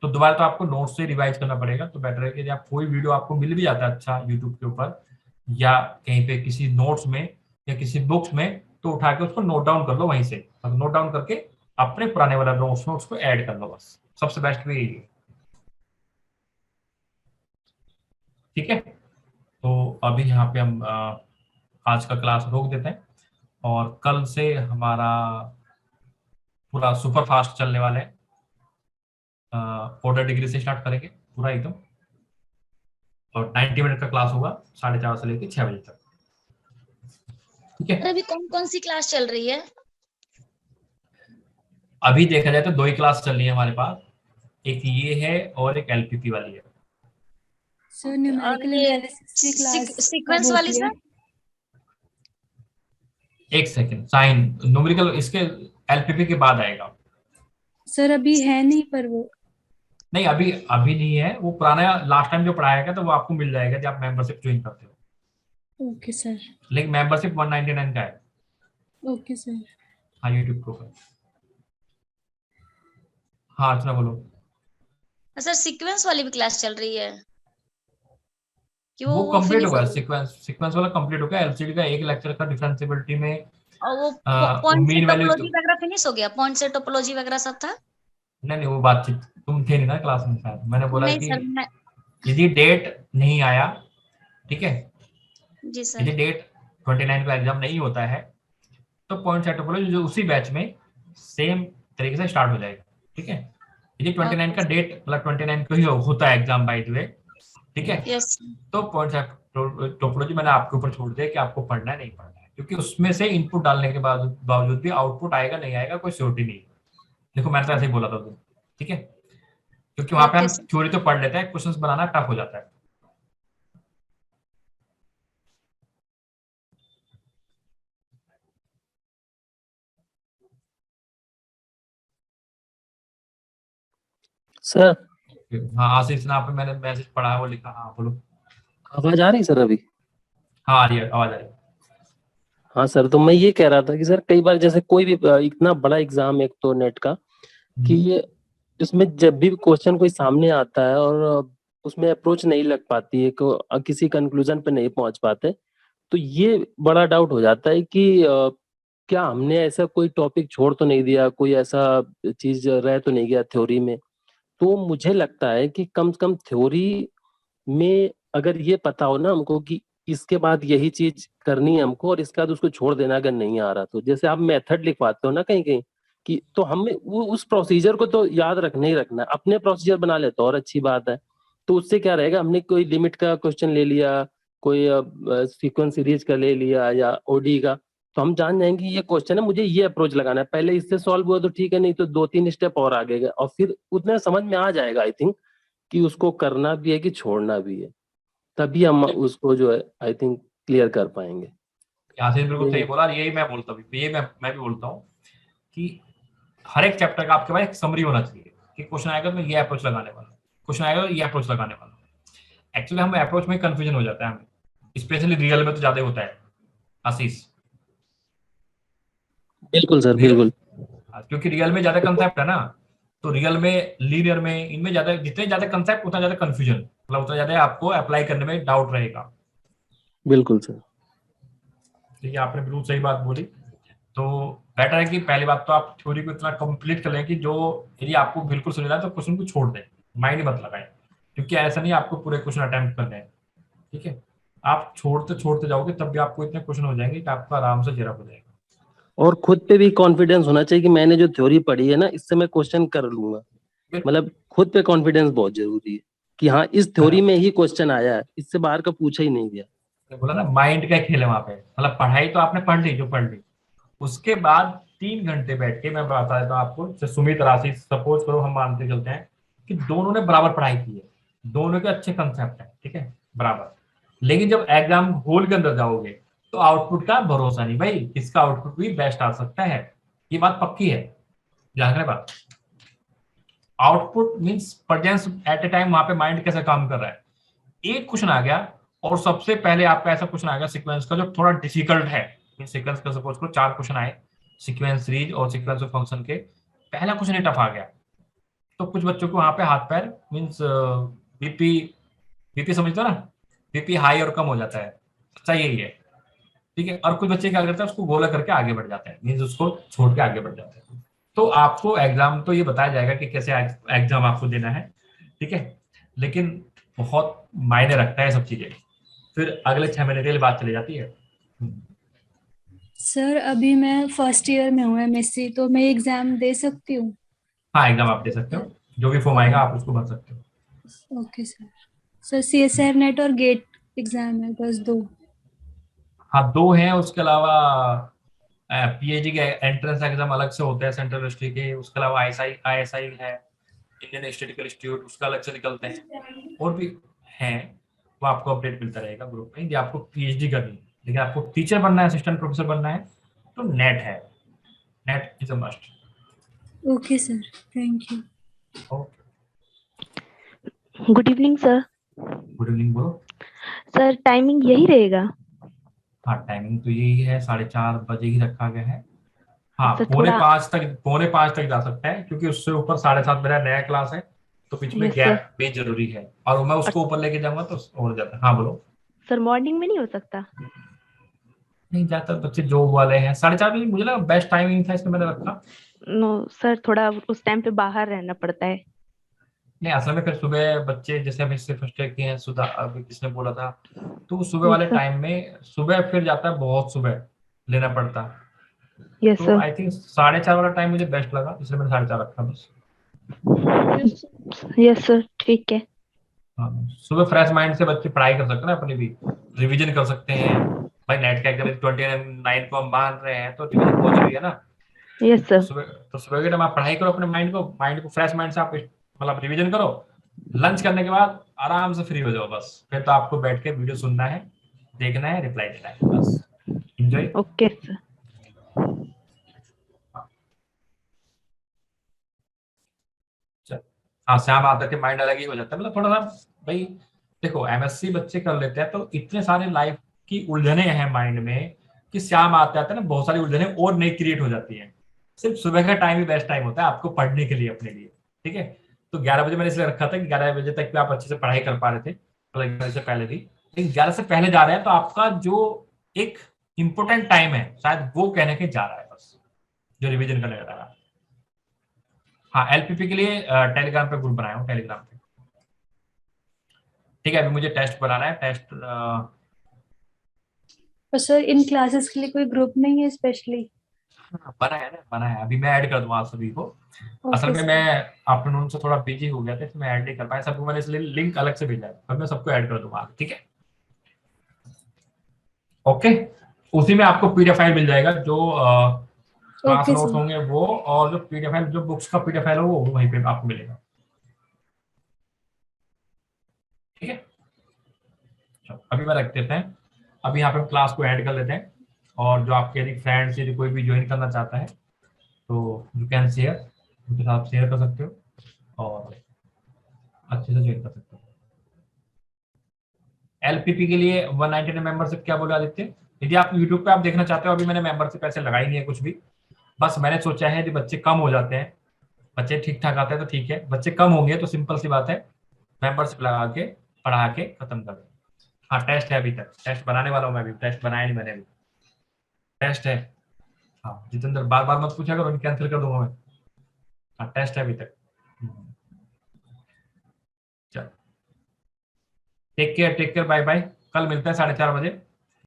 तो दोबारा तो आपको नोट्स से रिवाइज करना पड़ेगा। तो बेटर है कि आप कोई वीडियो आपको मिल भी जाता है अच्छा यूट्यूब के ऊपर या कहीं पे किसी नोट्स में या किसी बुक्स में, तो उठा के उसको नोट डाउन कर लो वहीं से, नोट डाउन करके अपने पुराने वाला नोट्स में उसको ऐड कर लो, बस सबसे बेस्ट वे यही है। ठीक है, तो अभी यहाँ पे हम आज का क्लास रोक देते हैं और कल से हमारा पूरा सुपर फास्ट चलने वाला है। ऑर्डर डिग्री से स्टार्ट करेंगे पूरा एकदम, और 90 मिनट का क्लास होगा 4:30 से लेकर 6 बजे तक। ठीक है, अभी कौन कौन सी क्लास चल रही है? अभी देखा जाए तो 2 ही क्लास चल रही है हमारे पास, एक ये है और एक एलपीपी वाली है। सर न्यूमेरिकल एनालिसिस की क्लास सीक्वेंस वाली सर? एक सेकंड, साइन न्यूमेरिकल इसके एलपीपी के बाद आएगा सर, अभी है नहीं पर वो नहीं, अभी अभी नहीं है, वो पुराना लास्ट टाइम जो पढ़ाया गया तो वो आपको मिल जाएगा जब आप मेंबरशिप ज्वाइन करते हो। Okay sir. लेकिन मेंबरशिप 199 का है। Okay sir. हाँ, यूट्यूब प्रोफाइल। हाँ अर्चना बोलो। सर सीक्वेंस वाली भी क्लास चल रही है कि वो वो कंप्लीट फिनिश हो हो गया, गई? सीक्वेंस वाला कंप्लीट हो गया। एलसीडी का एक लेक्चर का डिफरेंशिएबिलिटी में और वो पॉइंट से मीन वैल्यू। टोपोलॉजी वगैरह फिनिश हो गया? पॉइंट से टोपोलॉजी वगैरह सब था? नहीं नहीं, वो बातचीत तुम थे नहीं ना क्लास में शायद। मैंने बोला नहीं कि सर, मैं यदि डेट नहीं आया, ठीक है, जी यदि सर। डेट 29 का एग्जाम नहीं होता है तो पॉइंट सेट टोपोलॉजी जो उसी बैच में सेम तरीके से स्टार्ट हो जाएगा, ठीक है। यदि 29 का डेट मतलब 29 को ही होता है एग्जाम बाय द वे, ठीक है, यस। तो पॉइंट सेट टोपोलॉजी मैंने आपके ऊपर छोड़ दिया कि आपको पढ़ना है नहीं पढ़ना है, क्योंकि उसमें से इनपुट डालने के बावजूद भी आउटपुट आएगा नहीं आएगा कोई श्योरिटी नहीं है। देखो मैंने तो ऐसे ही बोला था उस दिन, ठीक है, क्योंकि वहां पे ओके हम सर। थ्योरी तो पढ़ लेते हैं, क्वेश्चंस बनाना टफ हो जाता है। सर हाँ आशीष ने आप मैंने मैसेज पढ़ा है वो लिखा। हाँ बोलो। आवाज आ रही सर अभी? हाँ आ रही है, आवाज आ रही है। हाँ सर, तो मैं ये कह रहा था कि सर कई बार जैसे कोई भी इतना बड़ा एग्जाम एक तो नेट का कि ये इसमें जब भी क्वेश्चन कोई सामने आता है और उसमें अप्रोच नहीं लग पाती है, किसी कंक्लूजन पे नहीं पहुंच पाते, तो ये बड़ा डाउट हो जाता है कि क्या हमने ऐसा कोई टॉपिक छोड़ तो नहीं दिया, कोई ऐसा चीज रह तो नहीं गया थ्योरी में। तो मुझे लगता है कि कम से कम थ्योरी में अगर ये पता हो ना हमको कि इसके बाद यही चीज करनी है हमको और इसके बाद उसको छोड़ देना अगर नहीं आ रहा, तो जैसे आप मेथड लिखवाते हो ना कहीं कहीं कि, तो हमें वो उस प्रोसीजर को तो याद रखना ही रखना है। अपने प्रोसीजर बना ले तो और अच्छी बात है। तो उससे क्या रहेगा, हमने कोई लिमिट का क्वेश्चन ले लिया, कोई सीक्वेंस सीरीज का ले लिया या ओडी का, तो हम जान जाएंगे ये क्वेश्चन है, मुझे ये अप्रोच लगाना है, पहले इससे सॉल्व हुआ तो ठीक है, नहीं तो 2-3 स्टेप और आगे गए और फिर उतना समझ में आ जाएगा आई थिंक कि उसको करना भी है कि छोड़ना भी है, तभी हम उसको जो है आई थिंक क्लियर कर पाएंगे। आशीष बिल्कुल सही बोला, यही मैं बोलता हूँ, यही मैं भी बोलता हूँ कि हर एक चैप्टर का आपके पास एक समरी होना चाहिए कि क्वेश्चन आएगा तो मैं ये अप्रोच लगाने वाला, क्वेश्चन आएगा तो ये अप्रोच लगाने वाला। एक्चुअली हम अप्रोच में कंफ्यूजन हो जाता है हमें, स्पेशली रियल में तो ज्यादा होता है आशीष। बिल्कुल सर बिल्कुल। क्योंकि रियल में ज्यादा कंसेप्ट है ना, तो रियल में लीनियर में इनमें ज्यादा, जितने ज्यादा कंसेप्ट उतना ज्यादा कंफ्यूजन, मतलब उतना ज्यादा आपको अप्लाई करने में डाउट रहेगा। बिल्कुल सर। तो ये आपने बिल्कुल सही बात बोली। तो बेटर है कि पहली बात तो आप थ्योरी को इतना कंप्लीट कर लें कि जो यदि आपको बिल्कुल समझना है तो क्वेश्चन को छोड़ दें, माइंड मत लगाएं, क्योंकि ऐसा नहीं आपको पूरे क्वेश्चन अटेम्प्ट करने हैं, ठीक है। आप छोड़ते छोड़ते जाओगे तब भी आपको इतने क्वेश्चन हो जाएंगे कि आपका आराम से जरा हो जाएगा। और खुद पे भी कॉन्फिडेंस होना चाहिए कि मैंने जो थ्योरी पढ़ी है ना इससे मैं क्वेश्चन कर लूंगा, मतलब खुद पे कॉन्फिडेंस बहुत जरूरी है कि हाँ इस थ्योरी में ही क्वेश्चन आया है, इससे बाहर का पूछा ही नहीं गया। बोला ना माइंड का खेल है वहां पे, मतलब पढ़ाई तो आपने पढ़ ली जो पढ़ ली, उसके बाद 3 घंटे बैठ के मैं बता देता हूँ आपको, जैसे सुमित राशि सपोज करो, हम मानते चलते हैं कि दोनों ने बराबर पढ़ाई की है, दोनों के अच्छे कंसेप्ट है, ठीक है बराबर, लेकिन जब एग्जाम होल के अंदर जाओगे तो आउटपुट का भरोसा नहीं भाई, किसका आउटपुट भी बेस्ट आ सकता है, ये बात पक्की है। ध्यान रखना बात, output means presence at A time, वहां पे माइंड कैसे काम कर रहा है। एक क्वेश्चन आ गया और सबसे पहले आपका ऐसा क्वेश्चन आ गया सीक्वेंस का जो थोड़ा डिफिकल्ट है, सीक्वेंस का सपोज करो 4 क्वेश्चन आए सीक्वेंस सीरीज और सीक्वेंस ऑफ फंक्शन के, पहला क्वेश्चन ही टफ आ गया, तो कुछ बच्चों को वहां पे हाथ पैर मीन्स बीपी बीपी समझते हो ना, बीपी हाई और कम हो जाता है, सच्चा यही है, ठीक है। और कुछ बच्चे क्या करते हैं उसको गोला करके आगे बढ़ जाते हैं, मीन्स उसको छोड़ के आगे बढ़ जाते हैं। तो आपको एग्जाम तो ये बताया जाएगा कि कैसे एग्जाम आपको देना है, ठीक है, लेकिन बहुत मायने रखता है सब चीजें, फिर अगले 6 महीने के लिए बात चली जाती है। सर अभी मैं फर्स्ट ईयर में हूँ एमएससी, तो मैं एग्जाम दे सकती हूँ? हाँ एग्जाम आप दे सकते हो, जो भी फॉर्म आएगा आप उसको भर सकते हो। Okay sir. Sir CSR net और गेट एग्जाम है, बस 2? हाँ 2 हैं, उसके अलावा पीएचडी के एंट्रेंस एग्जाम अलग से होते हैं सेंट्रल यूनिवर्सिटी के, उसके अलावा आईएसआई है, इंडियन स्टैटिस्टिकल इंस्टीट्यूट, उसका अलग से निकलते हैं, और भी हैं, वो आपको अपडेट मिलता रहेगा ग्रुप में। यदि आपको पीएचडी करनी है लेकिन आपको टीचर बनना है, असिस्टेंट प्रोफेसर बनना है, तो नेट है, net is a must. Okay sir, thank you. Okay. Good evening sir. Good evening, बोलो। सर टाइमिंग यही रहेगा? हाँ, टाइमिंग तो यही है, 4:30 बजे ही रखा गया है। हाँ, सर पौने थोड़ा। पाँच तक, पौने 5 तक जा सकता है, क्योंकि उससे ऊपर 7:30 मेरा नया क्लास है, तो बीच में यस सर। गैप भी जरूरी है, और मैं उसको ऊपर लेके जाऊंगा तो और ज्यादा। हाँ बोलो। सर मॉर्निंग में नहीं हो सकता? नहीं, ज्यादातर बच्चे जॉब वाले हैं, 4:30 बजे मुझे लगा बेस्ट टाइमिंग था, इसलिए मैंने रखा। नो सर, थोड़ा उस टाइम पे बाहर रहना पड़ता है। नहीं, असल में फिर सुबह बच्चे, जैसे अभी इससे फर्स्ट ईयर के हैं, सुधा अभी किसने बोला था, तो वो सुबह वाले यस सर। टाइम में सुबह फिर जाता है, बहुत सुबह लेना पड़ता। यस तो सर। आई थिंक 4:30 वाला टाइम मुझे बेस्ट लगा, इसलिए मैंने 4:30 रखा बस। यस सर ठीक है। हाँ, सुबह फ्रेश माइंड से बच्चे पढ़ाई कर सकते हैं ना, अपनी भी रिवीजन कर सकते हैं। भाई नेट का एग्जाम 29 को हम मान रहे हैं, तो रिवीजन बहुत जरूरी है ना। यस तो सर। सुबह के टाइम आप पढ़ाई करो, अपने माइंड को फ्रेश माइंड से आप मतलब रिवीजन करो। लंच करने के बाद आराम से फ्री हो जाओ बस, फिर तो आपको बैठ के वीडियो सुनना है, देखना है, रिप्लाई देना है, बस एंजॉय। Okay sir. हाँ, श्याम आदत के माइंड अलग ही हो जाता है, मतलब थोड़ा सा। भाई देखो, एमएससी बच्चे कर लेते हैं तो इतने सारे लाइफ की उलझने हैं माइंड में, कि श्याम आते आते ना बहुत सारी उलझने और नई क्रिएट हो जाती हैं। सिर्फ सुबह का टाइम ही बेस्ट टाइम होता है आपको पढ़ने के लिए, अपने लिए। ठीक है, तो 11 बजे मैंने इसलिए रखा था कि 11 बजे तक भी आप अच्छे से पढ़ाई कर पा रहे थे, मतलब 11 से पहले भी। लेकिन 11 से पहले जा रहे हैं तो आपका जो एक इंपॉर्टेंट टाइम है, शायद वो कहने के जा रहा है बस, जो रिविजन करने जा रहा है। हाँ, एलपीपी के लिए टेलीग्राम पे ग्रुप बनाया हूँ, टेलीग्राम पे। ठीक है, अभी मुझे टेस्ट बनाना है, टेस्ट। और सर इन क्लासेस के लिए कोई ग्रुप नहीं है स्पेशली? बना है ना, बना है, अभी मैं ऐड कर दूंगा आप सभी को। असल ओके में सर। मैं आफ्टरनून से थोड़ा बिजी हो गया था, तो मैं ऐड नहीं कर पाया सबको, मैंने इसलिए लिंक अलग से भेजा है, अब मैं सबको ऐड कर दूंगा, ठीक है। ओके, उसी में आपको पीडीएफ फाइल मिल जाएगा, जो क्लास ओके नोट्स सर। होंगे वो, और जो पीडीएफ फाइल, जो बुक्स का पीडीएफ फाइल हो वो वहीं पे आपको मिलेगा, ठीक है। चलो, अभी मैं रख देते हैं, अभी यहाँ पे क्लास को ऐड कर लेते हैं, और जो आपके यदि फ्रेंड्स यदि कोई भी ज्वाइन करना चाहता है तो यू कैन शेयर, उनके साथ शेयर कर सकते हो और अच्छे से ज्वाइन कर सकते हो। एलपीपी के लिए 199 मेंबरशिप, क्या बोला आदित्य? यदि आप यूट्यूब पे आप देखना चाहते हो, अभी मैंने मेंबरशिप पैसे लगाई नहीं है कुछ भी, बस मैंने सोचा है यदि बच्चे कम हो जाते हैं, बच्चे ठीक ठाक आते हैं तो ठीक है, बच्चे कम होंगे तो सिंपल सी बात है, मेंबरशिप लगा के पढ़ा के खत्म कर दें। हाँ, टेस्ट है, अभी तक टेस्ट बनाने वाला हूँ मैं, अभी टेस्ट बनाया नहीं मैंने, अभी टेस्ट है। हाँ जितेंद्र, बार बार मत पूछा करो, कैंसिल कर दूंगा मैं। हाँ, टेस्ट है अभी तक। चलो, टेक केयर, बाय बाय, कल मिलते हैं 4:30 बजे।